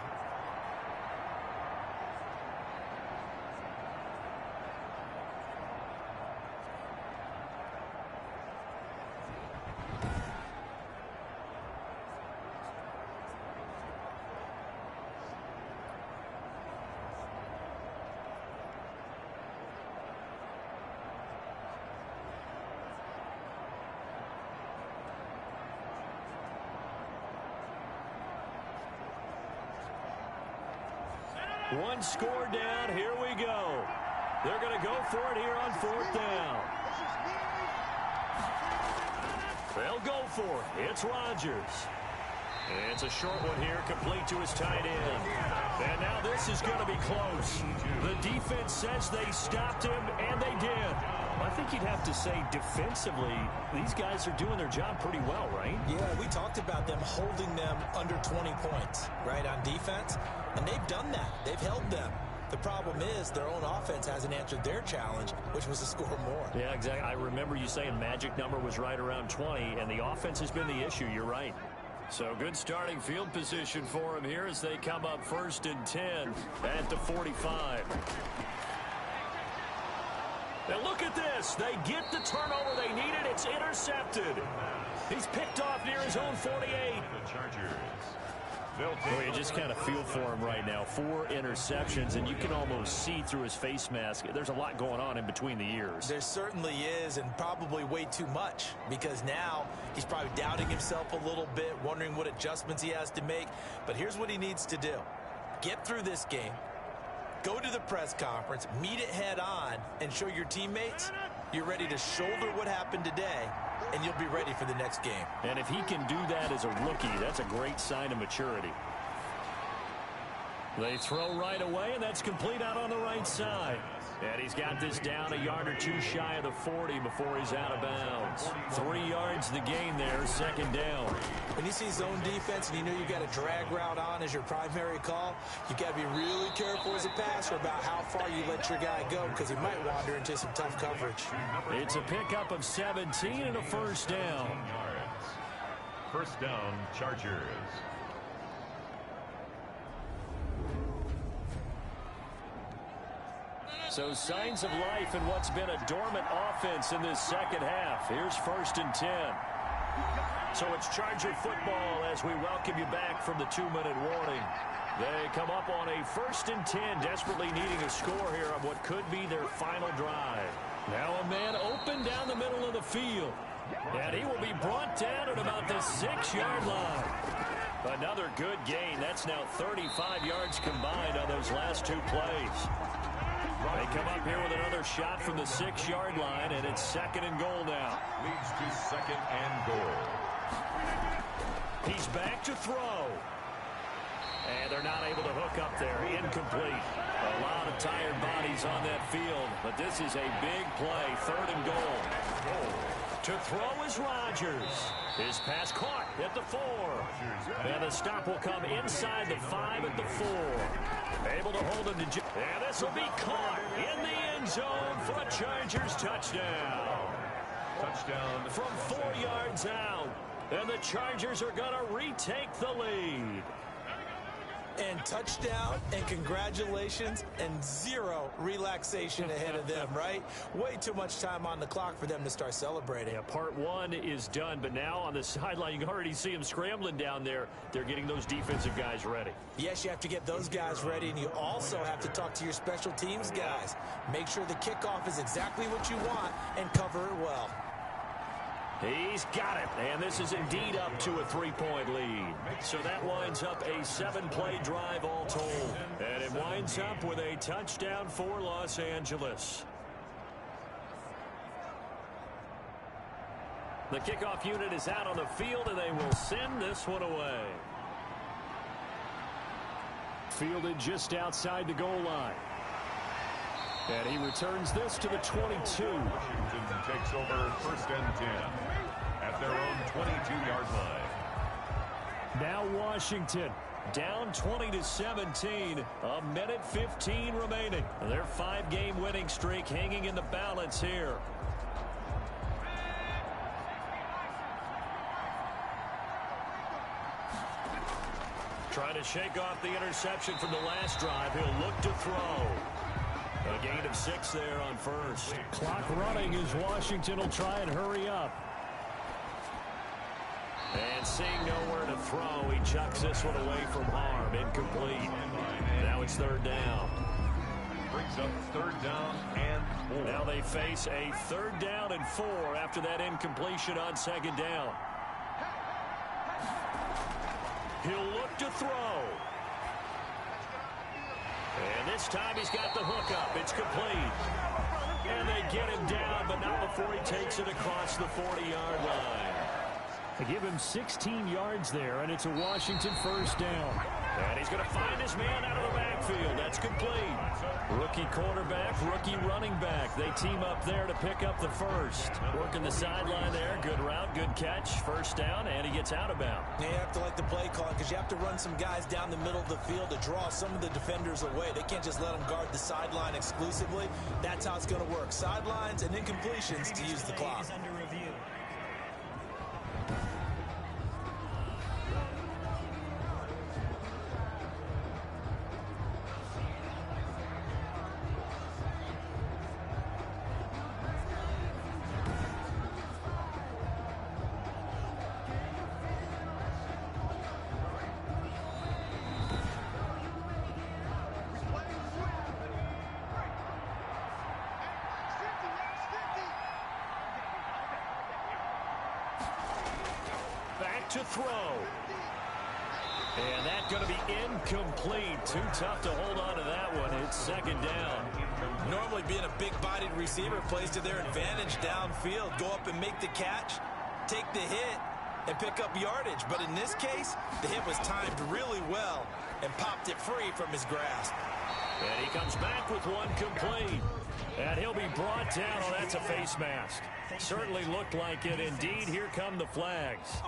One score down. Here we go. They're going to go for it here on 4th down. They'll go for it. It's Rodgers. It's a short one here, complete to his tight end. And now this is going to be close. The defense says they stopped him, and they did. I think you'd have to say defensively, these guys are doing their job pretty well, right? Yeah, we talked about them holding them under 20 points, right, on defense. And they've done that. They've held them. The problem is their own offense hasn't answered their challenge, which was to score more. Yeah, exactly. I remember you saying magic number was right around 20, and the offense has been the issue. You're right. So good starting field position for him here as they come up 1st and 10 at the 45. Now look at this. They get the turnover they needed. It's intercepted. He's picked off near his own 48. The Chargers. Well, you just kind of feel for him right now. 4 interceptions, and you can almost see through his face mask. There's a lot going on in between the ears. There certainly is, and probably way too much, because now he's probably doubting himself a little bit, wondering what adjustments he has to make. But here's what he needs to do. Get through this game, go to the press conference, meet it head on, and show your teammates you're ready to shoulder what happened today, and you'll be ready for the next game. And if he can do that as a rookie, that's a great sign of maturity. They throw right away, and that's complete out on the right side. And he's got this down a yard or two shy of the 40 before he's out of bounds. 3 yards the gain there, 2nd down. When you see zone defense and you know you've got a drag route on as your primary call, you've got to be really careful as a passer about how far you let your guy go, because he might wander into some tough coverage. It's a pickup of 17 and a 1st down. 1st down, Chargers. So signs of life in what's been a dormant offense in this 2nd half. Here's 1st and 10. So it's Charger football as we welcome you back from the 2-minute warning. They come up on a 1st and 10, desperately needing a score here on what could be their final drive. Now a man open down the middle of the field. And he will be brought down at about the 6-yard line. Another good gain. That's now 35 yards combined on those last 2 plays. They come up here with another shot from the 6-yard line, and it's 2nd and goal now. Leads to 2nd and goal. He's back to throw. And they're not able to hook up there. Incomplete. A lot of tired bodies on that field, but this is a big play. 3rd and goal. To throw is Rodgers. His pass caught at the 4. And the stop will come inside the 5 at the 4. Able to hold him to... And this will be caught in the end zone for a Chargers touchdown. Touchdown. From 4 yards out. And the Chargers are going to retake the lead. And touchdown, and congratulations, and 0 relaxation ahead of them, right? Way too much time on the clock for them to start celebrating. Yeah, part 1 is done, but now on the sideline, you can already see them scrambling down there. They're getting those defensive guys ready. Yes, you have to get those guys ready, and you also have to talk to your special teams guys. Make sure the kickoff is exactly what you want and cover it well. He's got it, and this is indeed up to a 3-point lead. So that winds up a 7-play drive all told. And it winds up with a touchdown for Los Angeles. The kickoff unit is out on the field, and they will send this one away. Fielded just outside the goal line. And he returns this to the 22. Washington takes over 1st and 10 at their own 22-yard line. Now Washington down 20-17. A minute 15 remaining. Their 5-game winning streak hanging in the balance here. Trying to shake off the interception from the last drive. He'll look to throw. A gain of 6 there on first. Clock running as Washington will try and hurry up. And seeing nowhere to throw, he chucks this one away from harm. Incomplete. Now it's 3rd down. Brings up 3rd down and 4. Now they face a 3rd down and 4 after that incompletion on 2nd down. He'll look to throw. And this time he's got the hook up. It's complete. And they get him down, but not before he takes it across the 40-yard line. They give him 16 yards there, and it's a Washington 1st down. And he's going to find his man out of the backfield. That's complete. Rookie quarterback, rookie running back. They team up there to pick up the first. Working the sideline there. Good route, good catch. 1st down, and he gets out of bounds. You have to like the play call because you have to run some guys down the middle of the field to draw some of the defenders away. They can't just let them guard the sideline exclusively. That's how it's going to work. Sidelines and incompletions to use the clock. Under review. To throw. And that's going to be incomplete. Too tough to hold on to that one. It's 2nd down. Normally being a big-bodied receiver plays to their advantage downfield. Go up and make the catch, take the hit, and pick up yardage. But in this case, the hit was timed really well and popped it free from his grasp. And he comes back with one complete. And he'll be brought down. Oh, that's a face mask. Certainly looked like it. Indeed, here come the flags.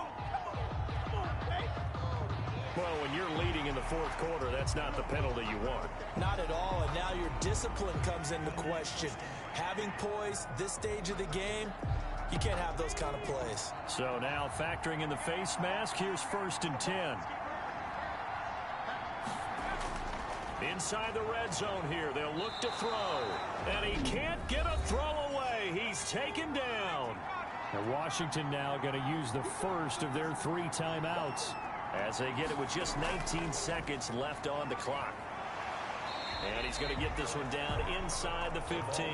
Well, when you're leading in the 4th quarter, that's not the penalty you want. Not at all, and now your discipline comes into question. Having poise this stage of the game, you can't have those kind of plays. So now factoring in the face mask, here's 1st and 10. Inside the red zone here, they'll look to throw. And he can't get a throw away. He's taken down. And Washington now going to use the first of their 3 timeouts, as they get it with just 19 seconds left on the clock. And he's going to get this one down inside the 15.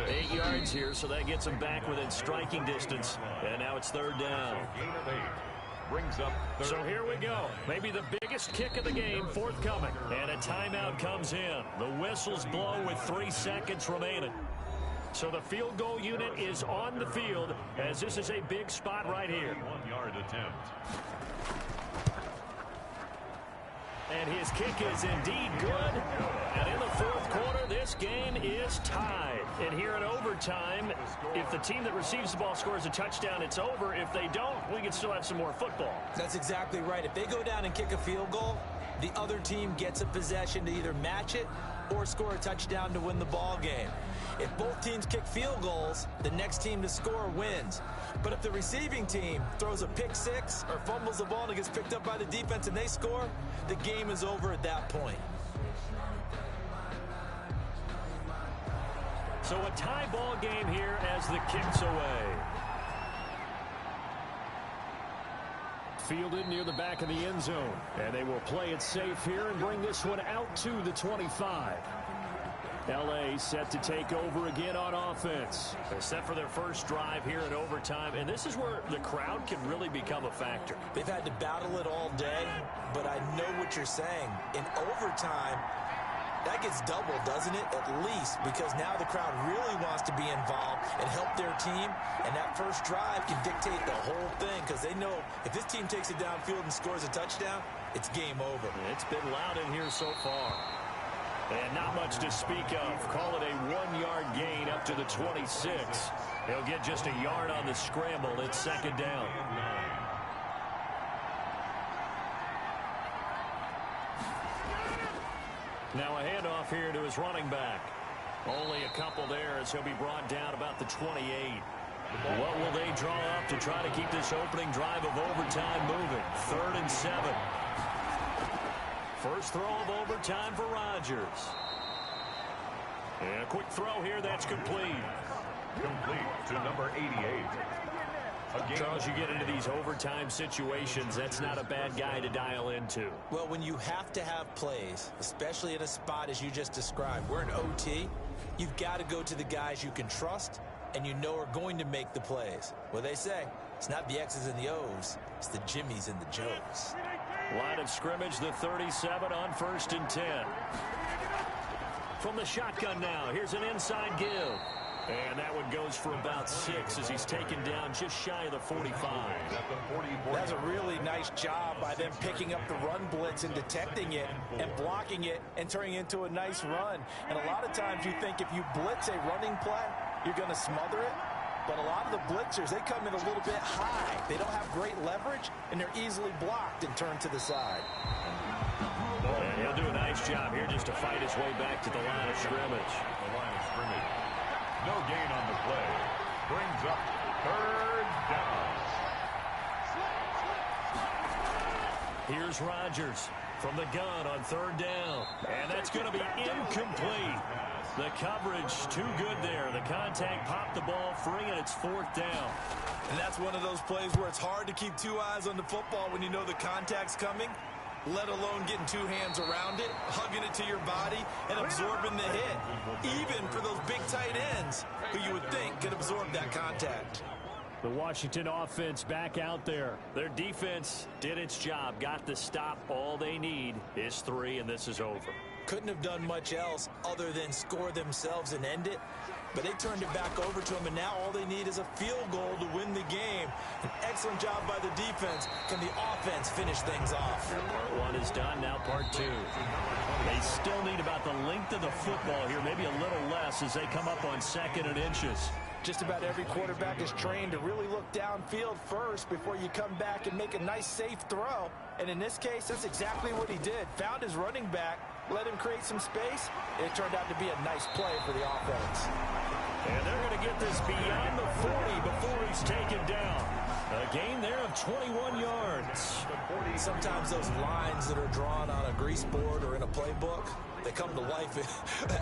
8 yards here, so that gets him back within striking distance. And now it's 3rd down. Brings up so here we go. Maybe the biggest kick of the game forthcoming. And a timeout comes in. The whistles blow with 3 seconds remaining. So the field goal unit is on the field, as this is a big spot right here. 1-yard attempt. And his kick is indeed good. And in the 4th quarter, this game is tied. And here in overtime, if the team that receives the ball scores a touchdown, it's over. If they don't, we can still have some more football. That's exactly right. If they go down and kick a field goal, the other team gets a possession to either match it or score a touchdown to win the ball game. If both teams kick field goals, the next team to score wins. But if the receiving team throws a pick 6 or fumbles the ball and it gets picked up by the defense and they score, the game is over at that point. So a tie ball game here as the kick's away. Fielded near the back of the end zone. And they will play it safe here and bring this one out to the 25. L.A. set to take over again on offense. They're set for their first drive here in overtime, and this is where the crowd can really become a factor. They've had to battle it all day, but I know what you're saying. In overtime, that gets doubled, doesn't it? At least, because now the crowd really wants to be involved and help their team, and that first drive can dictate the whole thing because they know if this team takes it downfield and scores a touchdown, it's game over. It's been loud in here so far. And not much to speak of. Call it a 1-yard gain up to the 26. He'll get just a yard on the scramble. It's second down. Now a handoff here to his running back. Only a couple there as he'll be brought down about the 28. What will they draw up to try to keep this opening drive of overtime moving? 3rd and 7. First throw of overtime for Rodgers. And a quick throw here that's complete. Complete to number 88. Charles, you get into these overtime situations, that's not a bad guy to dial into. Well, when you have to have plays, especially in a spot as you just described, we're in OT, you've got to go to the guys you can trust and you know are going to make the plays. Well, they say it's not the X's and the O's, it's the Jimmies and the Joes. Line of scrimmage, the 37 on 1st and 10. From the shotgun now, here's an inside give. And that one goes for about 6 as he's taken down just shy of the 45. That's a really nice job by them picking up the run blitz and detecting it and blocking it and turning it into a nice run. And a lot of times you think if you blitz a running play, you're going to smother it. But a lot of the blitzers, they come in a little bit high. They don't have great leverage, and they're easily blocked and turned to the side. And he'll do a nice job here just to fight his way back to the line of scrimmage. The line of scrimmage. No gain on the play. Brings up 3rd down. Here's Rodgers from the gun on 3rd down. And that's going to be incomplete. The coverage too good there. The contact popped the ball free, and it's 4th down. And that's one of those plays where it's hard to keep 2 eyes on the football when you know the contact's coming, let alone getting 2 hands around it, hugging it to your body, and absorbing the hit. Even for those big tight ends who you would think could absorb that contact. The Washington offense back out there. Their defense did its job, got the stop. All they need is 3, and this is over. Couldn't have done much else other than score themselves and end it. But they turned it back over to them, and now all they need is a field goal to win the game. An excellent job by the defense. Can the offense finish things off? Part 1 is done, now part 2. They still need about the length of the football here, maybe a little less as they come up on 2nd and inches. Just about every quarterback is trained to really look downfield first before you come back and make a nice, safe throw. And in this case, that's exactly what he did. Found his running back, let him create some space. It turned out to be a nice play for the offense. And they're going to get this beyond the 40 before he's taken down. A gain there of 21 yards. Sometimes those lines that are drawn on a grease board or in a playbook, they come to life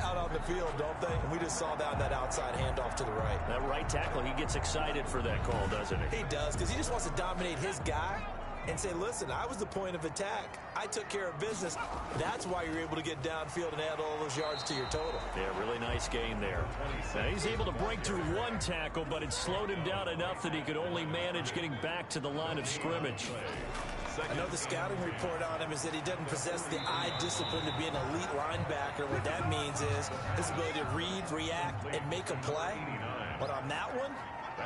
out on the field, don't they? And we just saw that outside handoff to the right. That right tackle, he gets excited for that call, doesn't he? He does, because he just wants to dominate his guy and say, listen, I was the point of attack. I took care of business. That's why you're able to get downfield and add all those yards to your total. Yeah, really nice gain there. Now he's able to break through 1 tackle, but it slowed him down enough that he could only manage getting back to the line of scrimmage. I know the scouting report on him is that he doesn't possess the eye discipline to be an elite linebacker. What that means is his ability to read, react, and make a play. But on that one,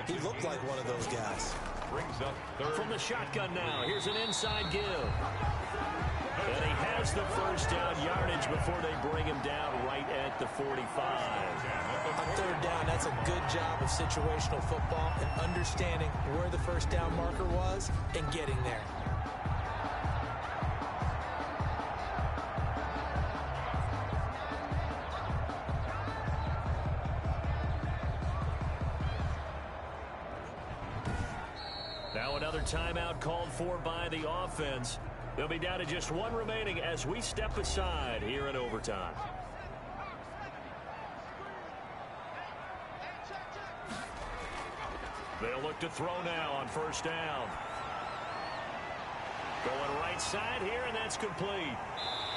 he looked like one of those guys. Brings up 3rd. From the shotgun now, here's an inside give. And he has the first down yardage before they bring him down right at the 45. On 3rd down, that's a good job of situational football and understanding where the first down marker was and getting there. Now another timeout called for by the offense. They'll be down to just 1 remaining as we step aside here in overtime. They'll look to throw now on 1st down. Going right side here, and that's complete.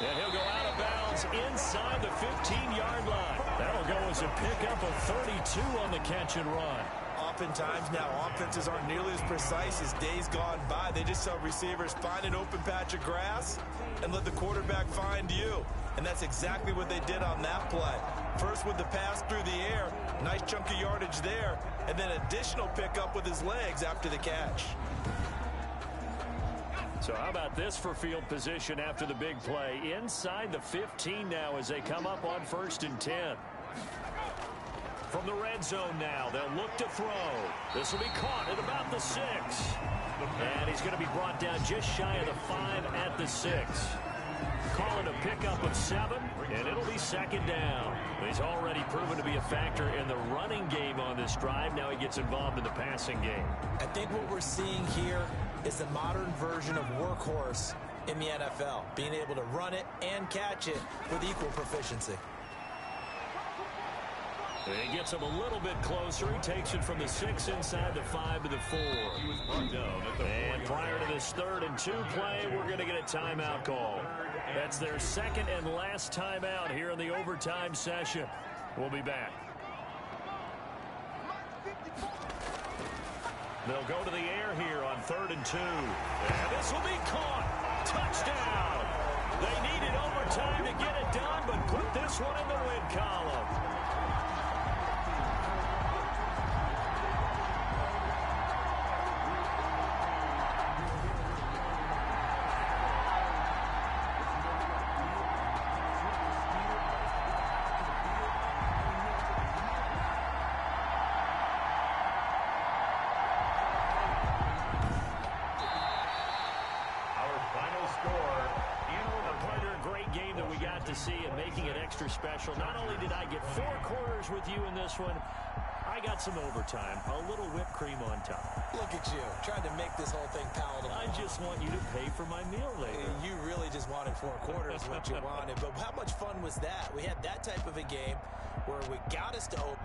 And he'll go out of bounds inside the 15-yard line. That'll go as a pickup of 32 on the catch and run. Oftentimes now offenses aren't nearly as precise as days gone by. They just tell receivers, find an open patch of grass and let the quarterback find you. And that's exactly what they did on that play. First with the pass through the air, nice chunk of yardage there, and then additional pickup with his legs after the catch. So how about this for field position after the big play? Inside the 15 now as they come up on 1st and 10. From the red zone now, they'll look to throw. This will be caught at about the 6. And he's going to be brought down just shy of the 5 at the 6. Call it a pickup of 7, and it'll be 2nd down. He's already proven to be a factor in the running game on this drive. Now he gets involved in the passing game. I think what we're seeing here is the modern version of workhorse in the NFL, being able to run it and catch it with equal proficiency. He gets him a little bit closer. He takes it from the 6 inside the 5 to the 4. And prior to this 3rd and 2 play, we're going to get a timeout call. That's their 2nd and last timeout here in the overtime session. We'll be back. They'll go to the air here on 3rd and 2. And this will be caught. Touchdown. They needed overtime to get it done, but put this one in the win column. To see and making it extra special. Not only did I get 4 quarters with you in this one, I got some overtime, a little whipped cream on top. Look at you, trying to make this whole thing palatable. I just want you to pay for my meal later. You really just wanted 4 quarters, what you wanted. But how much fun was that? We had that type of a game where we got us to open.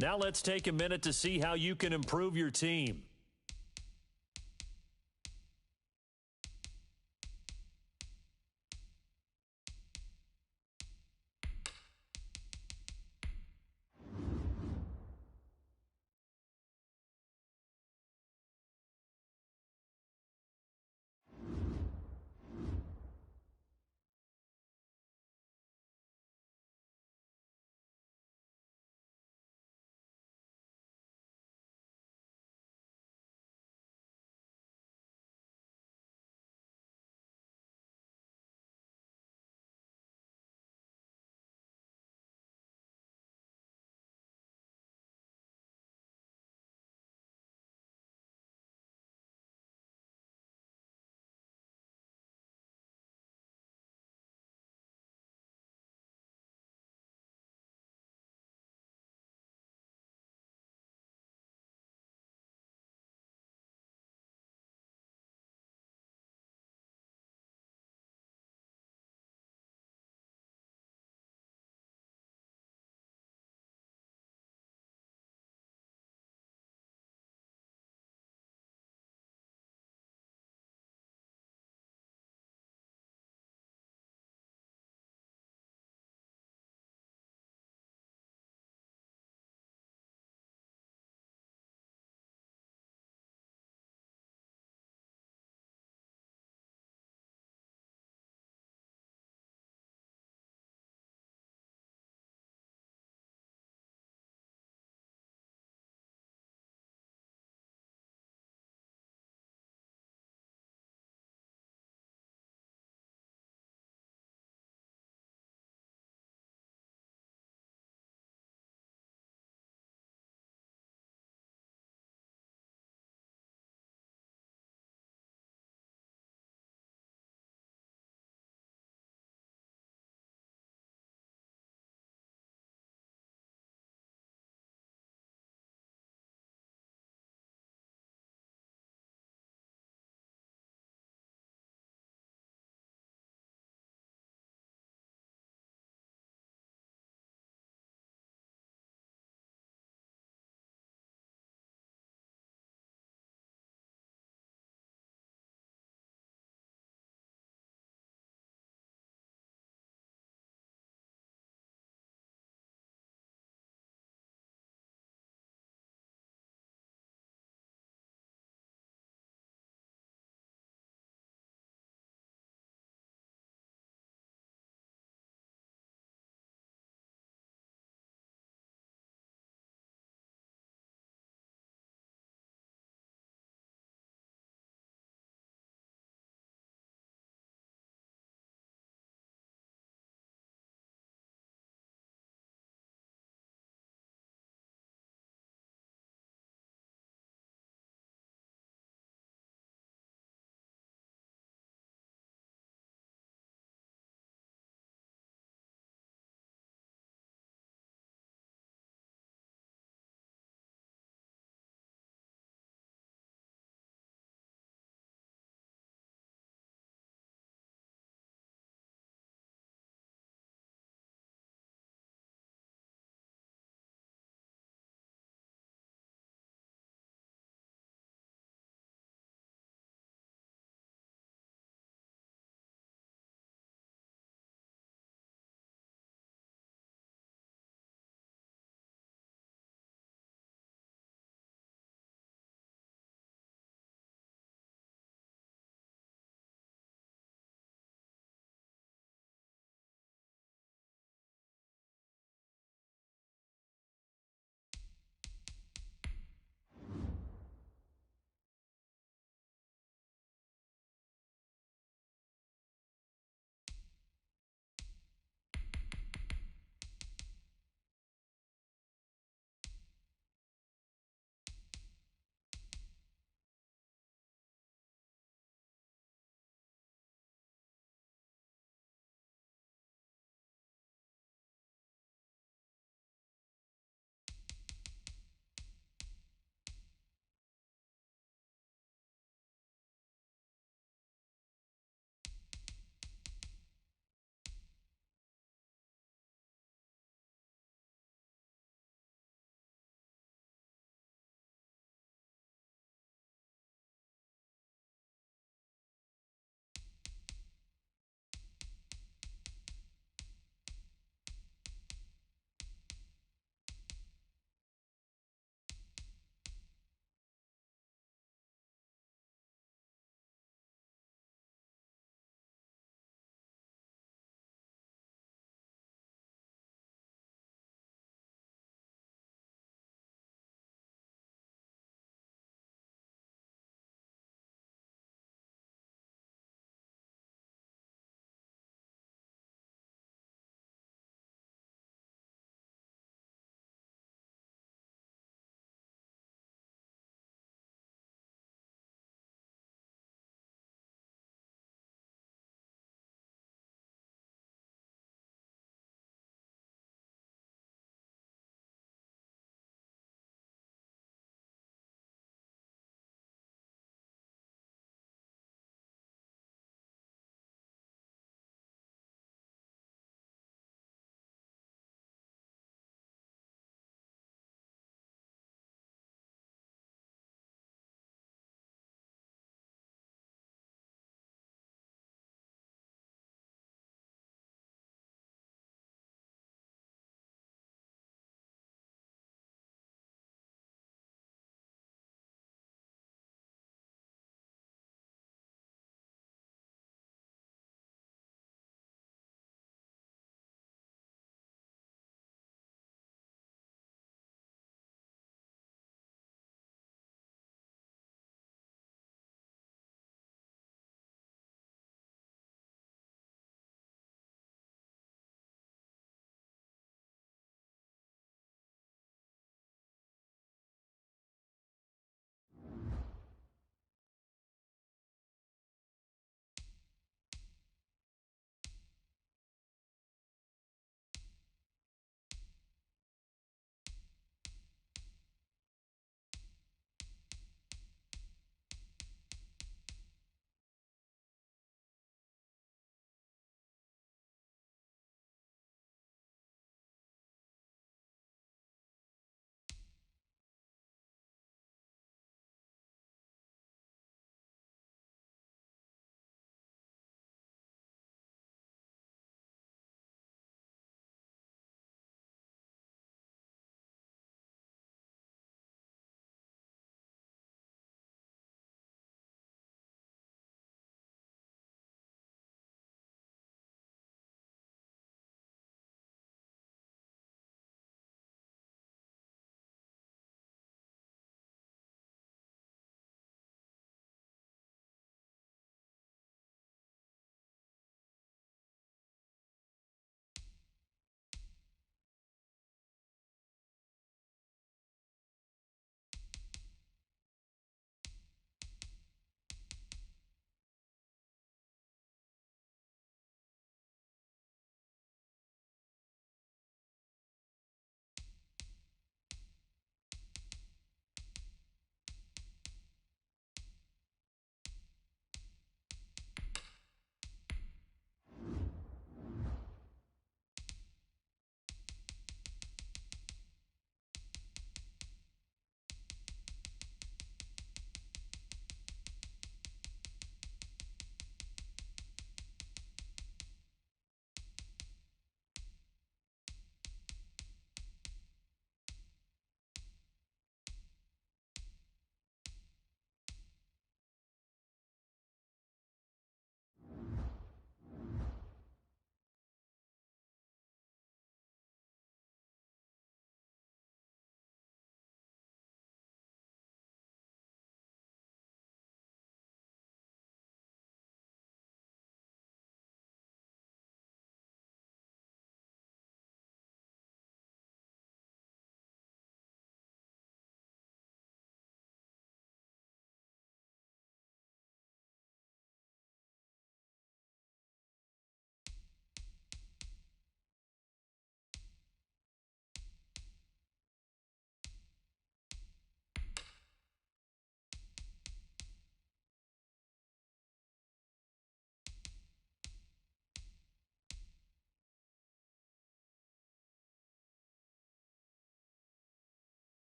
Now let's take a minute to see how you can improve your team.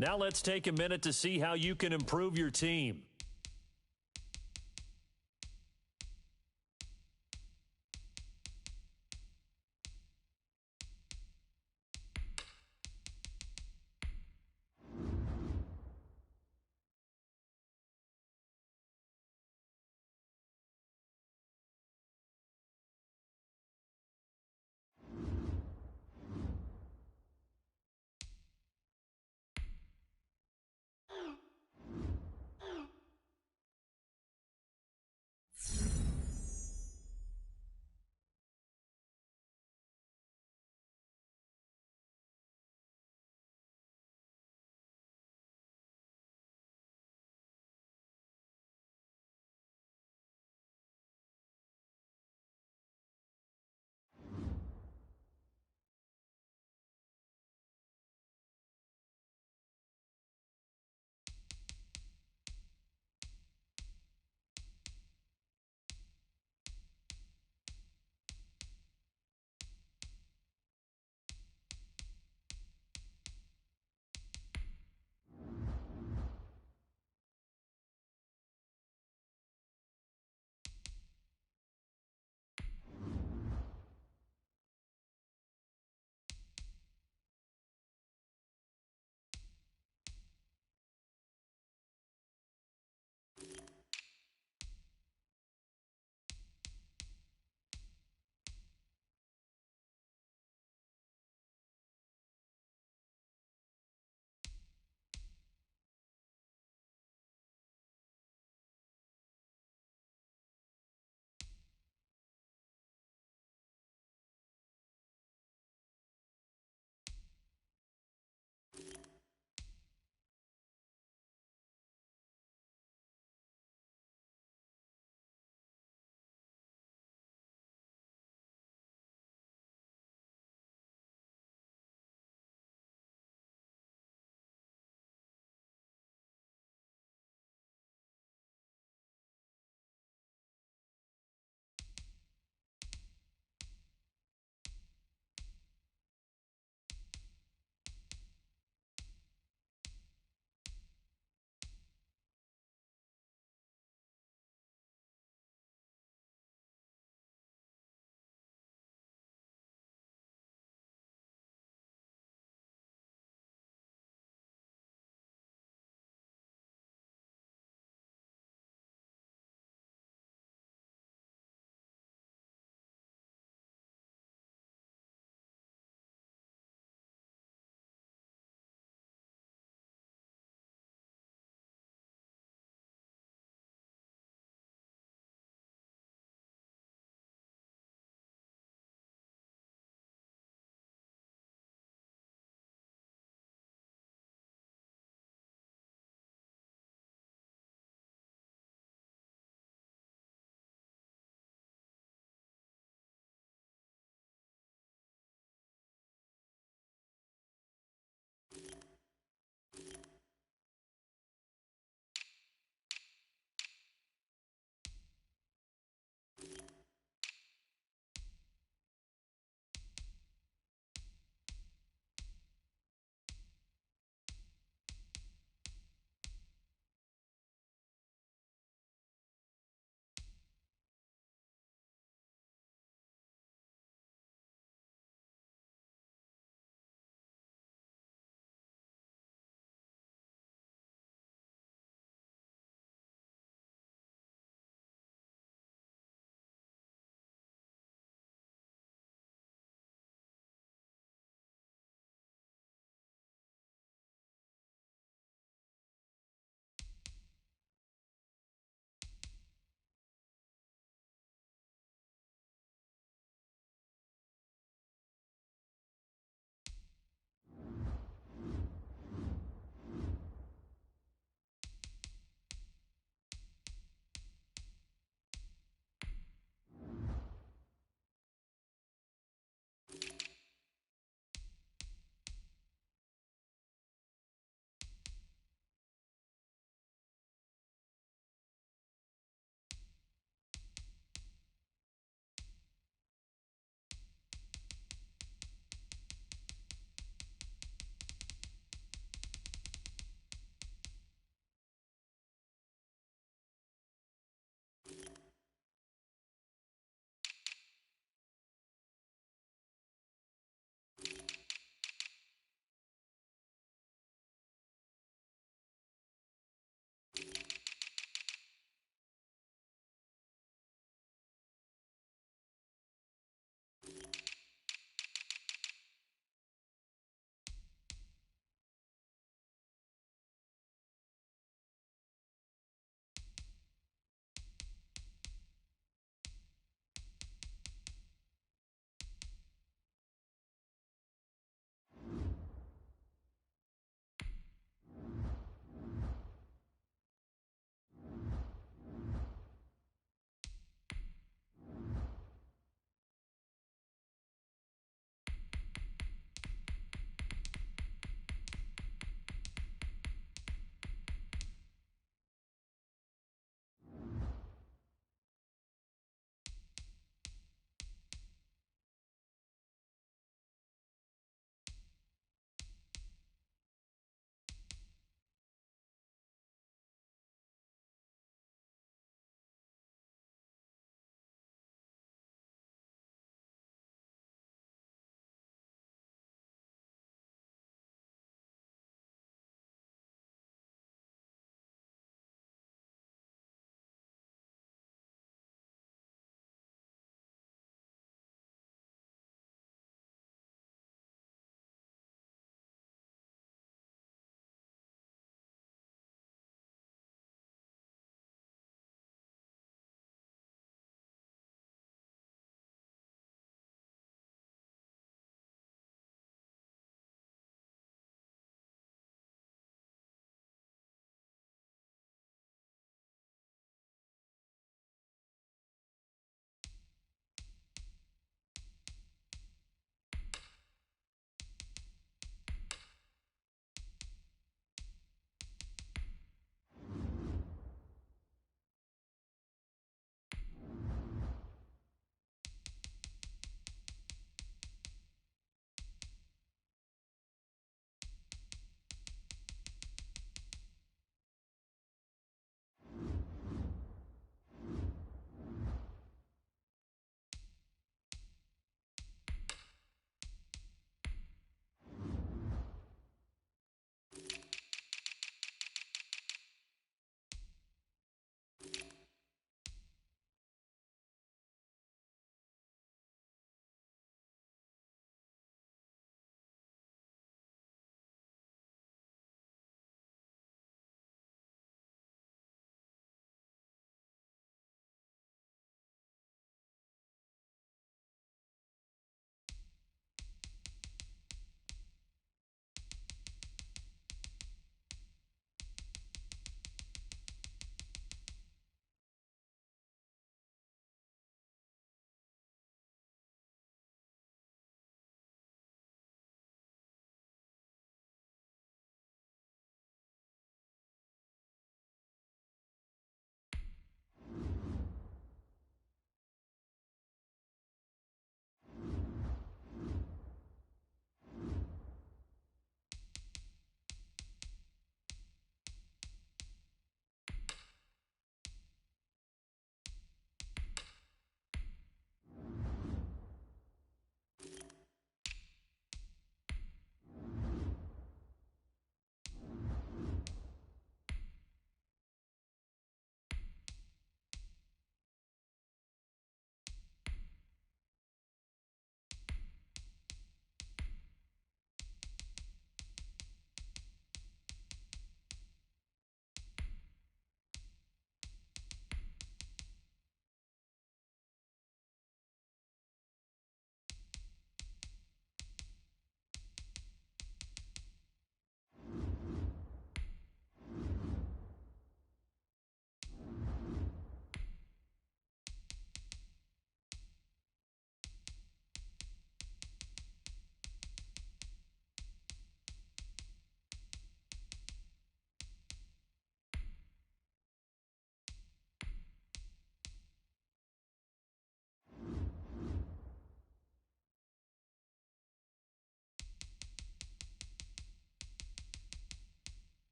Now let's take a minute to see how you can improve your team.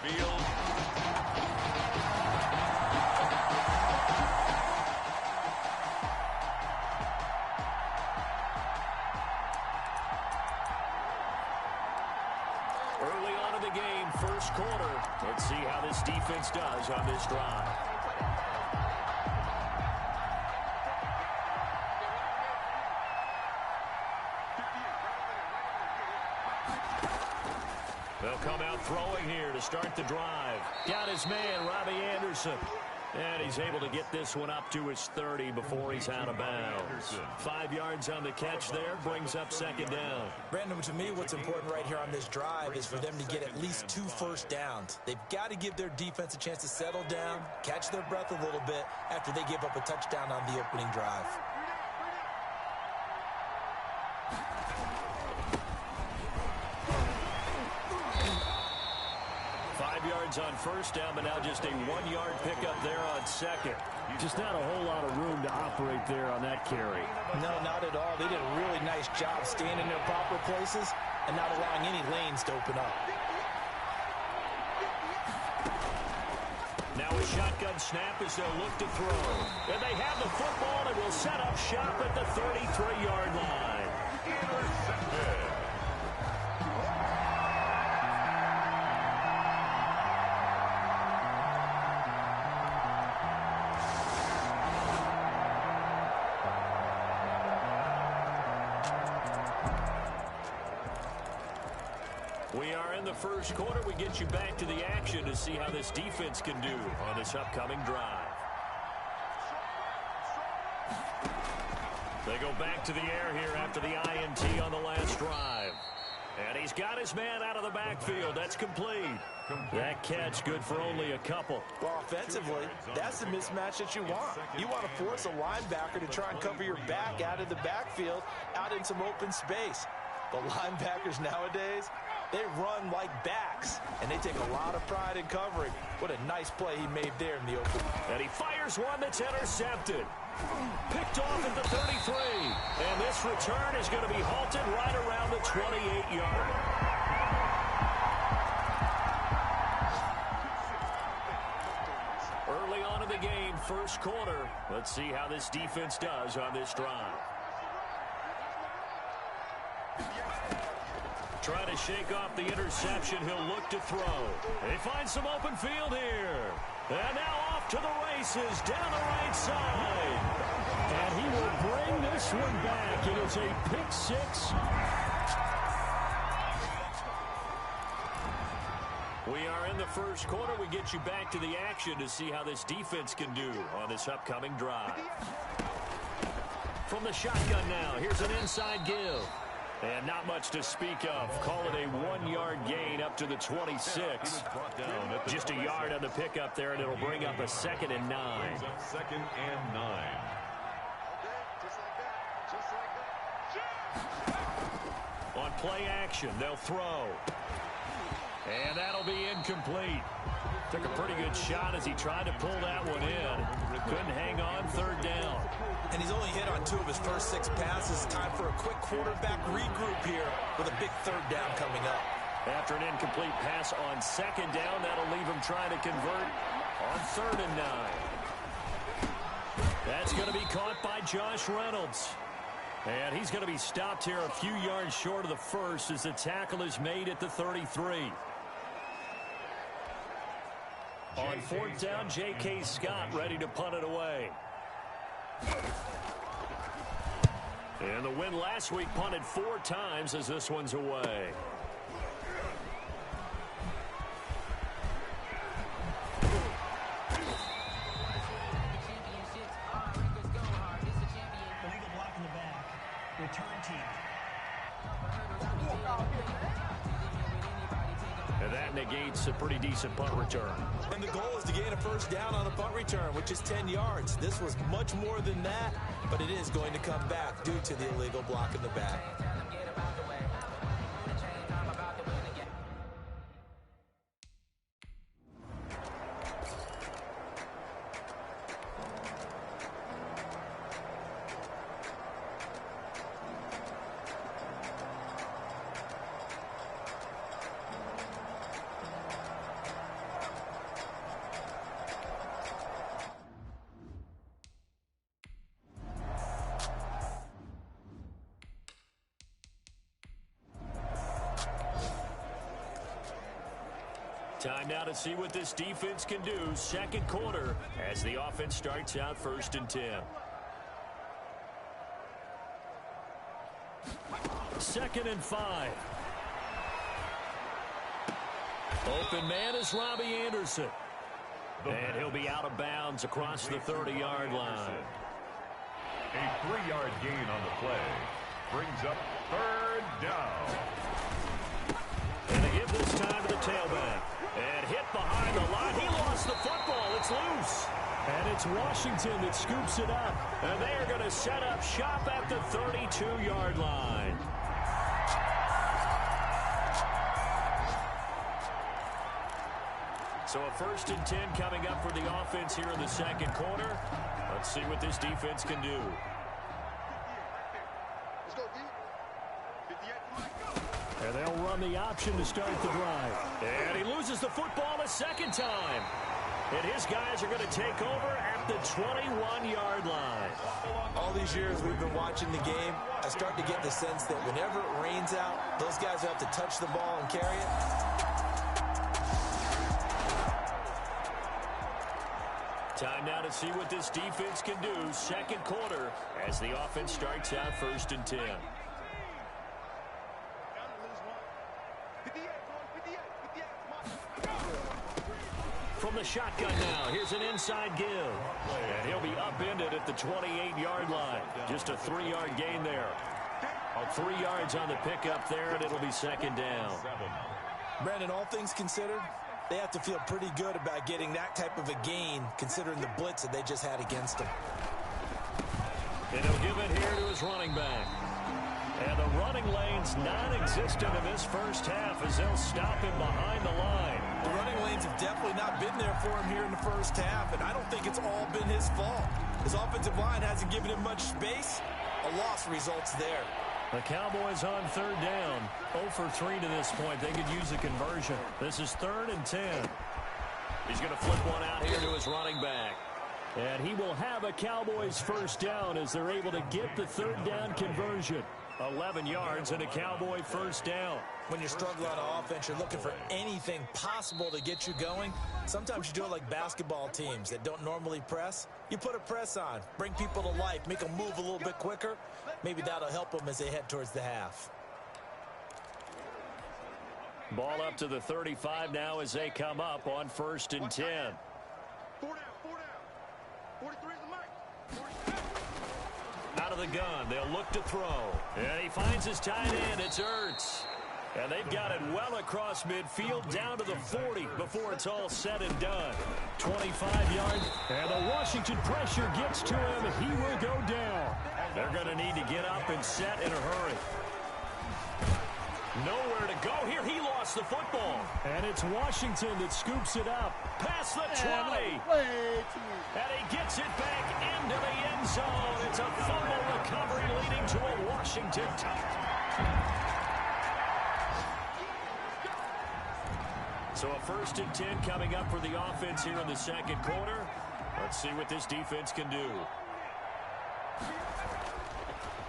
midfield. Early on in the game, first quarter. Let's see how this defense does on this drive. They'll come out throwing here to start the drive. Got his man, Robbie Anderson. And he's able to get this one up to his 30 before he's out of bounds. 5 yards on the catch there, brings up second down. Brandon, to me, what's important right here on this drive is for them to get at least 2 first downs. They've got to give their defense a chance to settle down, catch their breath a little bit after they give up a touchdown on the opening drive. On first down, but now just a 1-yard pickup there on second. Just not a whole lot of room to operate there on that carry. No, not at all. They did a really nice job staying in their proper places and not allowing any lanes to open up. Now a shotgun snap as they'll look to throw. And they have the football and will set up shop at the 33-yard line. Intercepted. We are in the first quarter. We get you back to the action to see how this defense can do on this upcoming drive. They go back to the air here after the INT on the last drive. And he's got his man out of the backfield. That's complete. That catch good for only a couple. Well, offensively, that's the mismatch that you want. You want to force a linebacker to try and cover your back out of the backfield, out in some open space. The linebackers nowadays, they run like backs, and they take a lot of pride in covering. What a nice play he made there in the open. And he fires one that's intercepted. Picked off at the 33. And this return is going to be halted right around the 28-yard. Early on in the game, first quarter. Let's see how this defense does on this drive. Trying to shake off the interception. He'll look to throw. They find some open field here. And now off to the races down the right side. And he will bring this one back. It is a pick six. We are in the first quarter. We get you back to the action to see how this defense can do on this upcoming drive. From the shotgun now, here's an inside give. And not much to speak of. Call it a 1-yard gain up to the 26. Just a yard on the pickup there, and it'll bring up a 2nd and 9. Second and 9. On play action, they'll throw. And that'll be incomplete. Took a pretty good shot as he tried to pull that one in. Couldn't hang on, third down. And he's only hit on 2 of his first 6 passes. Time for a quick quarterback regroup here with a big third down coming up. After an incomplete pass on 2nd down, that'll leave him trying to convert on 3rd and 9. That's going to be caught by Josh Reynolds. And he's going to be stopped here a few yards short of the first as the tackle is made at the 33. On 4th down, J.K. Scott ready to punt it away. And the win last week punted 4 times as this one's away. Illegal block in the back. Return team. And that negates a pretty decent punt return. And the goal is to gain a first down on a punt return, which is 10 yards. This was much more than that, but it is going to come back due to the illegal block in the back. Time now to see what this defense can do. Second quarter as the offense starts out 1st and 10. 2nd and 5. Open man is Robbie Anderson. And he'll be out of bounds across the 30-yard line. A 3-yard gain on the play brings up 3rd down. And they give this time to the tailback. And hit behind the line. He lost the football. It's loose. And it's Washington that scoops it up. And they are going to set up shop at the 32-yard line. So a 1st and 10 coming up for the offense here in the second quarter. Let's see what this defense can do. And they'll run the option to start the drive. And he loses the football a second time. And his guys are going to take over at the 21-yard line. All these years we've been watching the game, I start to get the sense that whenever it rains out, those guys have to touch the ball and carry it. Time now to see what this defense can do. Second quarter as the offense starts out 1st and 10. From the shotgun now, here's an inside give. And he'll be upended at the 28-yard line. Just a 3-yard gain there. 3 yards on the pickup there, and it'll be 2nd down. Brandon, all things considered, they have to feel pretty good about getting that type of a gain, considering the blitz that they just had against them. And he'll give it here to his running back. And the running lane's non-existent in this first half as they'll stop him behind the line. The running lanes have definitely not been there for him here in the first half, and I don't think it's all been his fault. His offensive line hasn't given him much space. A loss results there. The Cowboys on 3rd down. 0 for 3 to this point. They could use a conversion. This is 3rd and 10. He's going to flip one out here to his running back. And he will have a Cowboys 1st down as they're able to get the 3rd down conversion. 11 yards and a Cowboy 1st down. When you're struggling on offense, you're looking for anything possible to get you going. Sometimes you do it like basketball teams that don't normally press. You put a press on, bring people to life, make them move a little bit quicker. Maybe that'll help them as they head towards the half. Ball up to the 35 now as they come up on 1st and 10. 4 down. 43 is the mark. Out of the gun, they'll look to throw. And he finds his tight end. It's Ertz. And they've got it well across midfield down to the 40 before it's all said and done. 25 yards. And the Washington pressure gets to him. He will go down. They're going to need to get up and set in a hurry. Nowhere to go here. He lost the football. And it's Washington that scoops it up. Past the 20. And he gets it back into the end zone. It's a fumble recovery leading to a Washington touchdown. So a 1st and 10 coming up for the offense here in the second quarter. Let's see what this defense can do.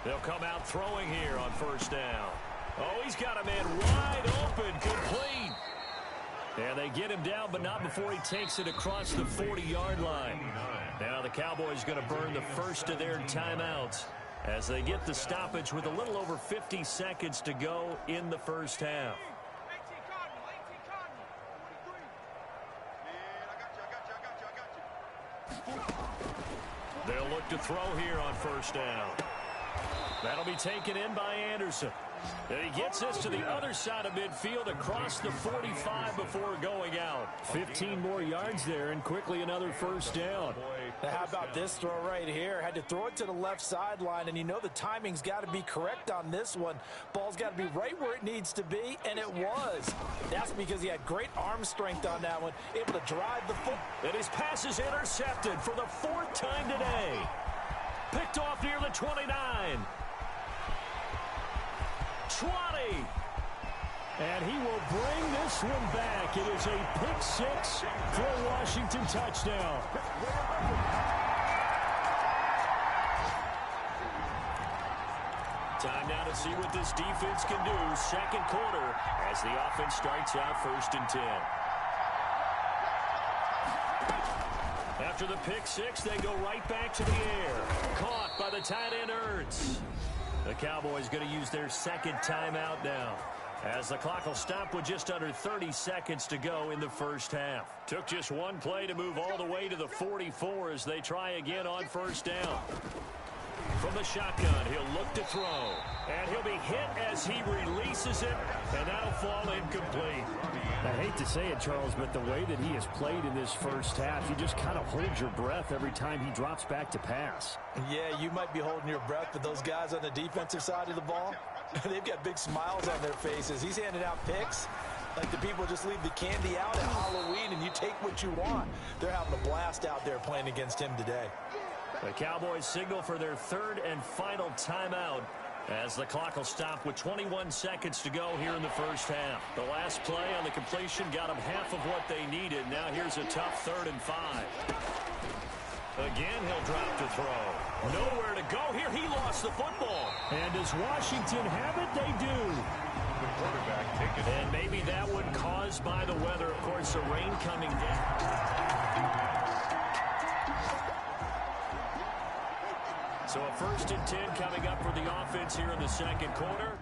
They'll come out throwing here on 1st down. Oh, he's got a man wide open, complete. And they get him down, but not before he takes it across the 40-yard line. Now the Cowboys going to burn the first of their timeouts as they get the stoppage with a little over 50 seconds to go in the first half. They'll look to throw here on 1st down. That'll be taken in by Anderson. And he gets this to the other side of midfield across the 45 before going out. 15 more yards there and quickly another 1st down. Now how about this throw right here? Had to throw it to the left sideline, and you know the timing's got to be correct on this one. Ball's got to be right where it needs to be, and it was. That's because he had great arm strength on that one, able to drive the foot. And his pass is intercepted for the 4th time today. Picked off near the 29. 20. And he will bring this one back. It is a pick 6 for a Washington touchdown. Time now to see what this defense can do. Second quarter as the offense starts out 1st and 10. After the pick six, they go right back to the air. Caught by the tight end, Ertz. The Cowboys going to use their second timeout now, as the clock will stop with just under 30 seconds to go in the first half. Took just one play to move all the way to the 44 as they try again on first down. From the shotgun, he'll look to throw. And he'll be hit as he releases it, and that'll fall incomplete. I hate to say it, Charles, but the way that he has played in this first half, you just kind of hold your breath every time he drops back to pass. Yeah, you might be holding your breath, but those guys on the defensive side of the ball, they've got big smiles on their faces. He's handing out picks like the people just leave the candy out at Halloween and you take what you want. They're having a blast out there playing against him today. The Cowboys signal for their third and final timeout as the clock will stop with 21 seconds to go here in the first half. The last play on the completion got them half of what they needed. Now here's a tough 3rd and 5. Again, he'll drop to throw. Nowhere to go here. He lost the football. And does Washington have it? They do. The quarterback taken. And maybe that one caused by the weather. Of course, the rain coming down. So a 1st and 10 coming up for the offense here in the second quarter.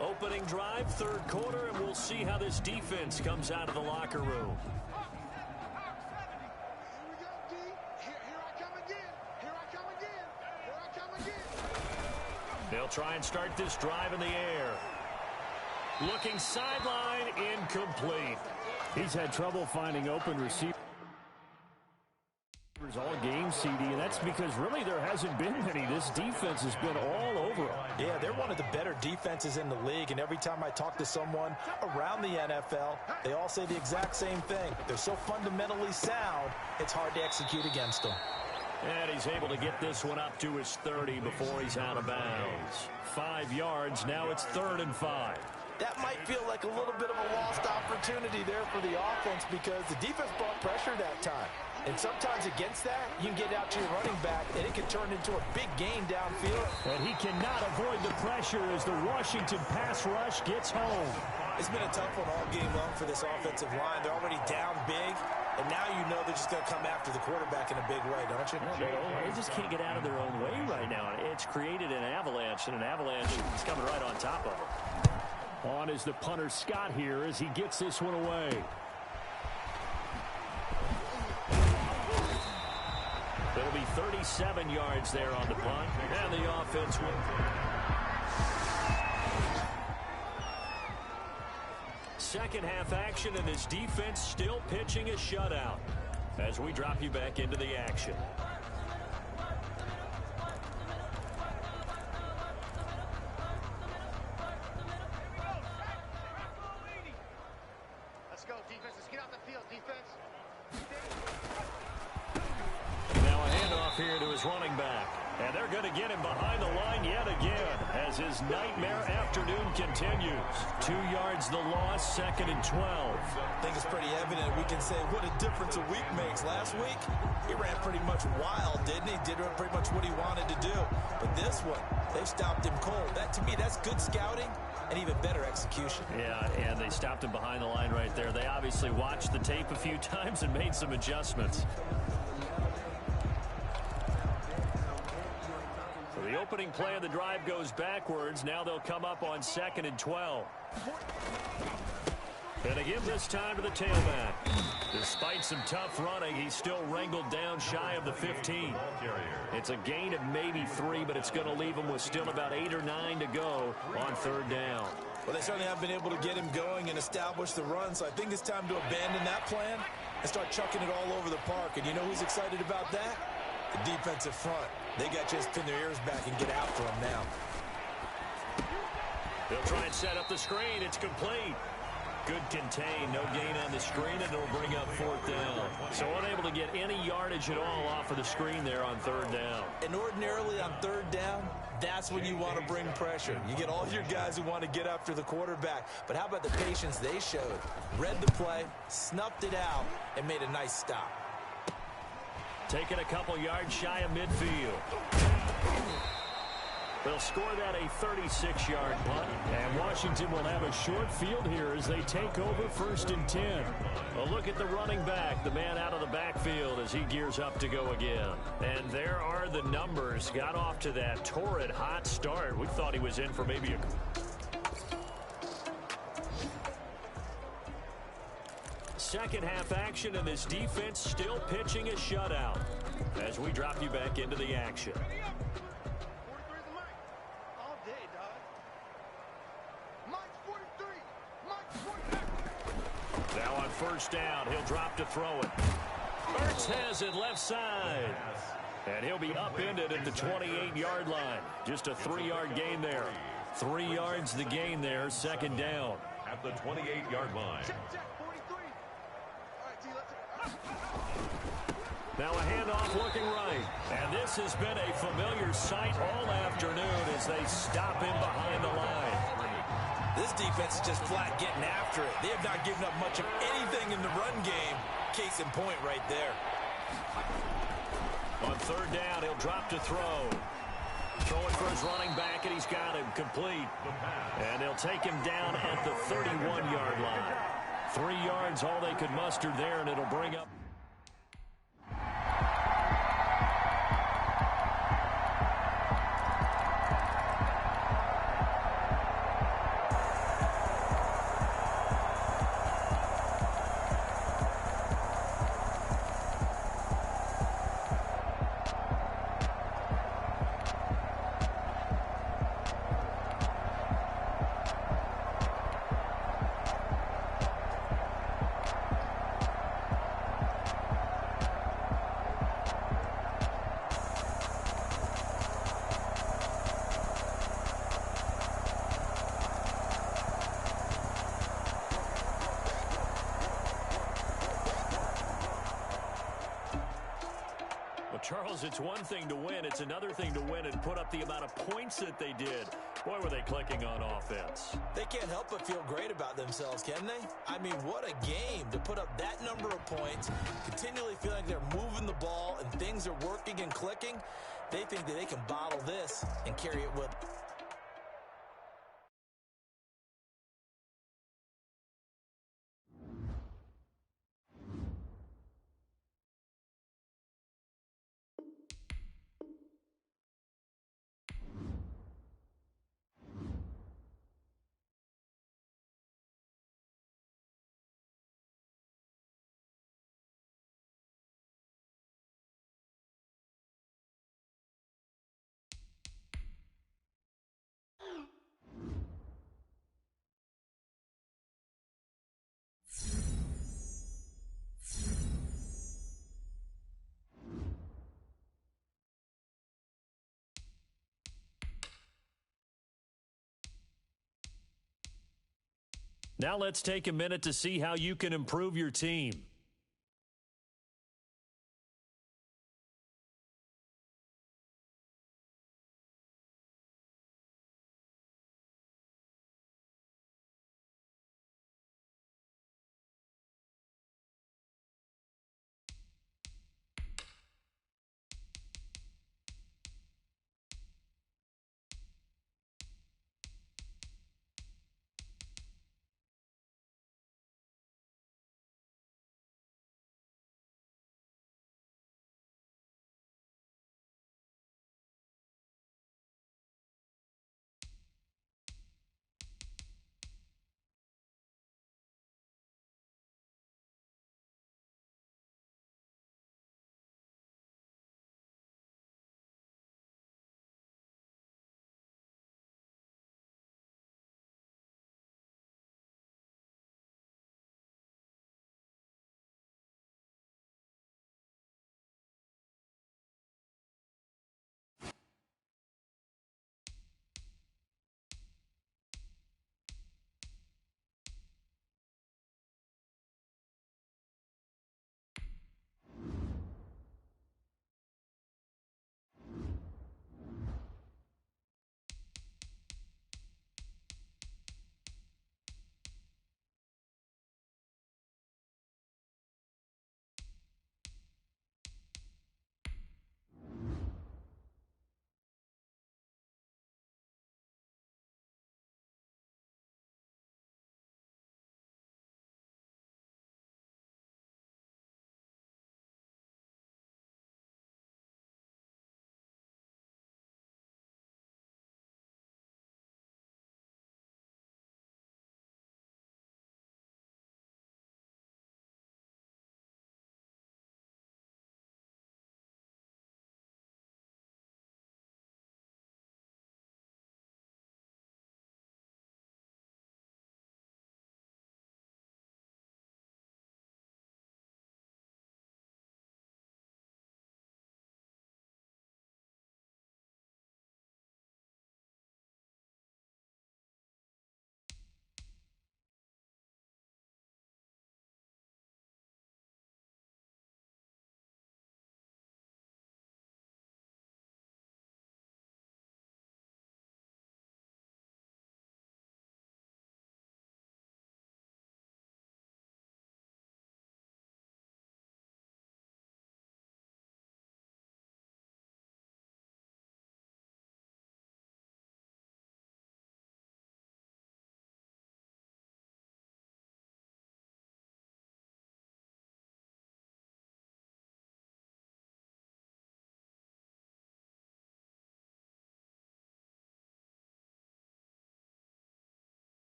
Opening drive, 3rd quarter, and we'll see how this defense comes out of the locker room. They'll try and start this drive in the air. Looking sideline, incomplete. He's had trouble finding open receivers all game, CD, and that's because really there hasn't been many. This defense has been all over them. Yeah, they're one of the better defenses in the league, and every time I talk to someone around the NFL, they all say the exact same thing. They're so fundamentally sound, it's hard to execute against them. And he's able to get this one up to his 30 before he's out of bounds. 5 yards, now it's 3rd and 5. That might feel like a little bit of a lost opportunity there for the offense because the defense brought pressure that time. And sometimes against that, you can get out to your running back, and it can turn into a big gain downfield. And he cannot avoid the pressure as the Washington pass rush gets home. It's been a tough one all game long for this offensive line. They're already down big, and now you know they're just going to come after the quarterback in a big way, don't you? They just can't get out of their own way right now. It's created an avalanche, and an avalanche is coming right on top of them. On is the punter Scott here as he gets this one away. It'll be 37 yards there on the punt, and the offense will. Second half action, and this defense still pitching a shutout as we drop you back into the action. Let's go, defense. Let's get out the field, defense. Now a handoff here to his running back. And they're going to get him behind the line yet again as his nightmare afternoon continues. 2 yards the loss, 2nd and 12. I think it's pretty evident. We can say what a difference a week makes. Last week, he ran pretty much wild, didn't he? Did pretty much what he wanted to do. But this one, they stopped him cold. That, to me, that's good scouting and even better execution. Yeah, and they stopped him behind the line right there. They obviously watched the tape a few times and made some adjustments. The opening play of the drive goes backwards. Now they'll come up on 2nd and 12. And again this time to the tailback. Despite some tough running, he's still wrangled down shy of the 15. It's a gain of maybe 3, but it's going to leave him with still about 8 or 9 to go on 3rd down. Well, they certainly have been able to get him going and establish the run, so I think it's time to abandon that plan and start chucking it all over the park. And you know who's excited about that? The defensive front. They got to just pin their ears back and get after him now. They'll try and set up the screen. It's complete. Good contain. No gain on the screen, and it'll bring up 4th down. So unable to get any yardage at all off of the screen there on 3rd down. And ordinarily on 3rd down, that's when you want to bring pressure. You get all your guys who want to get after the quarterback. But how about the patience they showed? Read the play, snuffed it out, and made a nice stop. taking a couple yards shy of midfield. They'll score that a 36-yard punt. And Washington will have a short field here as they take over 1st and 10. A look at the running back, the man out of the backfield as he gears up to go again. And there are the numbers. Got off to that torrid hot start. We thought he was in for maybe a... Second half action, and this defense still pitching a shutout as we drop you back into the action. Now on 1st down, he'll drop to throw it. Ertz has it left side. And he'll be upended at the 28-yard line. Just a 3-yard gain there. 3 yards the gain there, 2nd down. At the 28-yard line. Now a handoff looking right. And this has been a familiar sight all afternoon as they stop him behind the line. This defense is just flat getting after it. They have not given up much of anything in the run game. Case in point right there. On 3rd down, he'll drop to throw. Throwing for his running back, and he's got him complete. And they'll take him down at the 31-yard line. 3 yards, all they could muster there, and it'll bring up... Charles, it's one thing to win. It's another thing to win and put up the amount of points that they did. Boy, were they clicking on offense. They can't help but feel great about themselves, can they? I mean, what a game to put up that number of points, continually feeling they're moving the ball and things are working and clicking. They think that they can bottle this and carry it with them. Now let's take a minute to see how you can improve your team.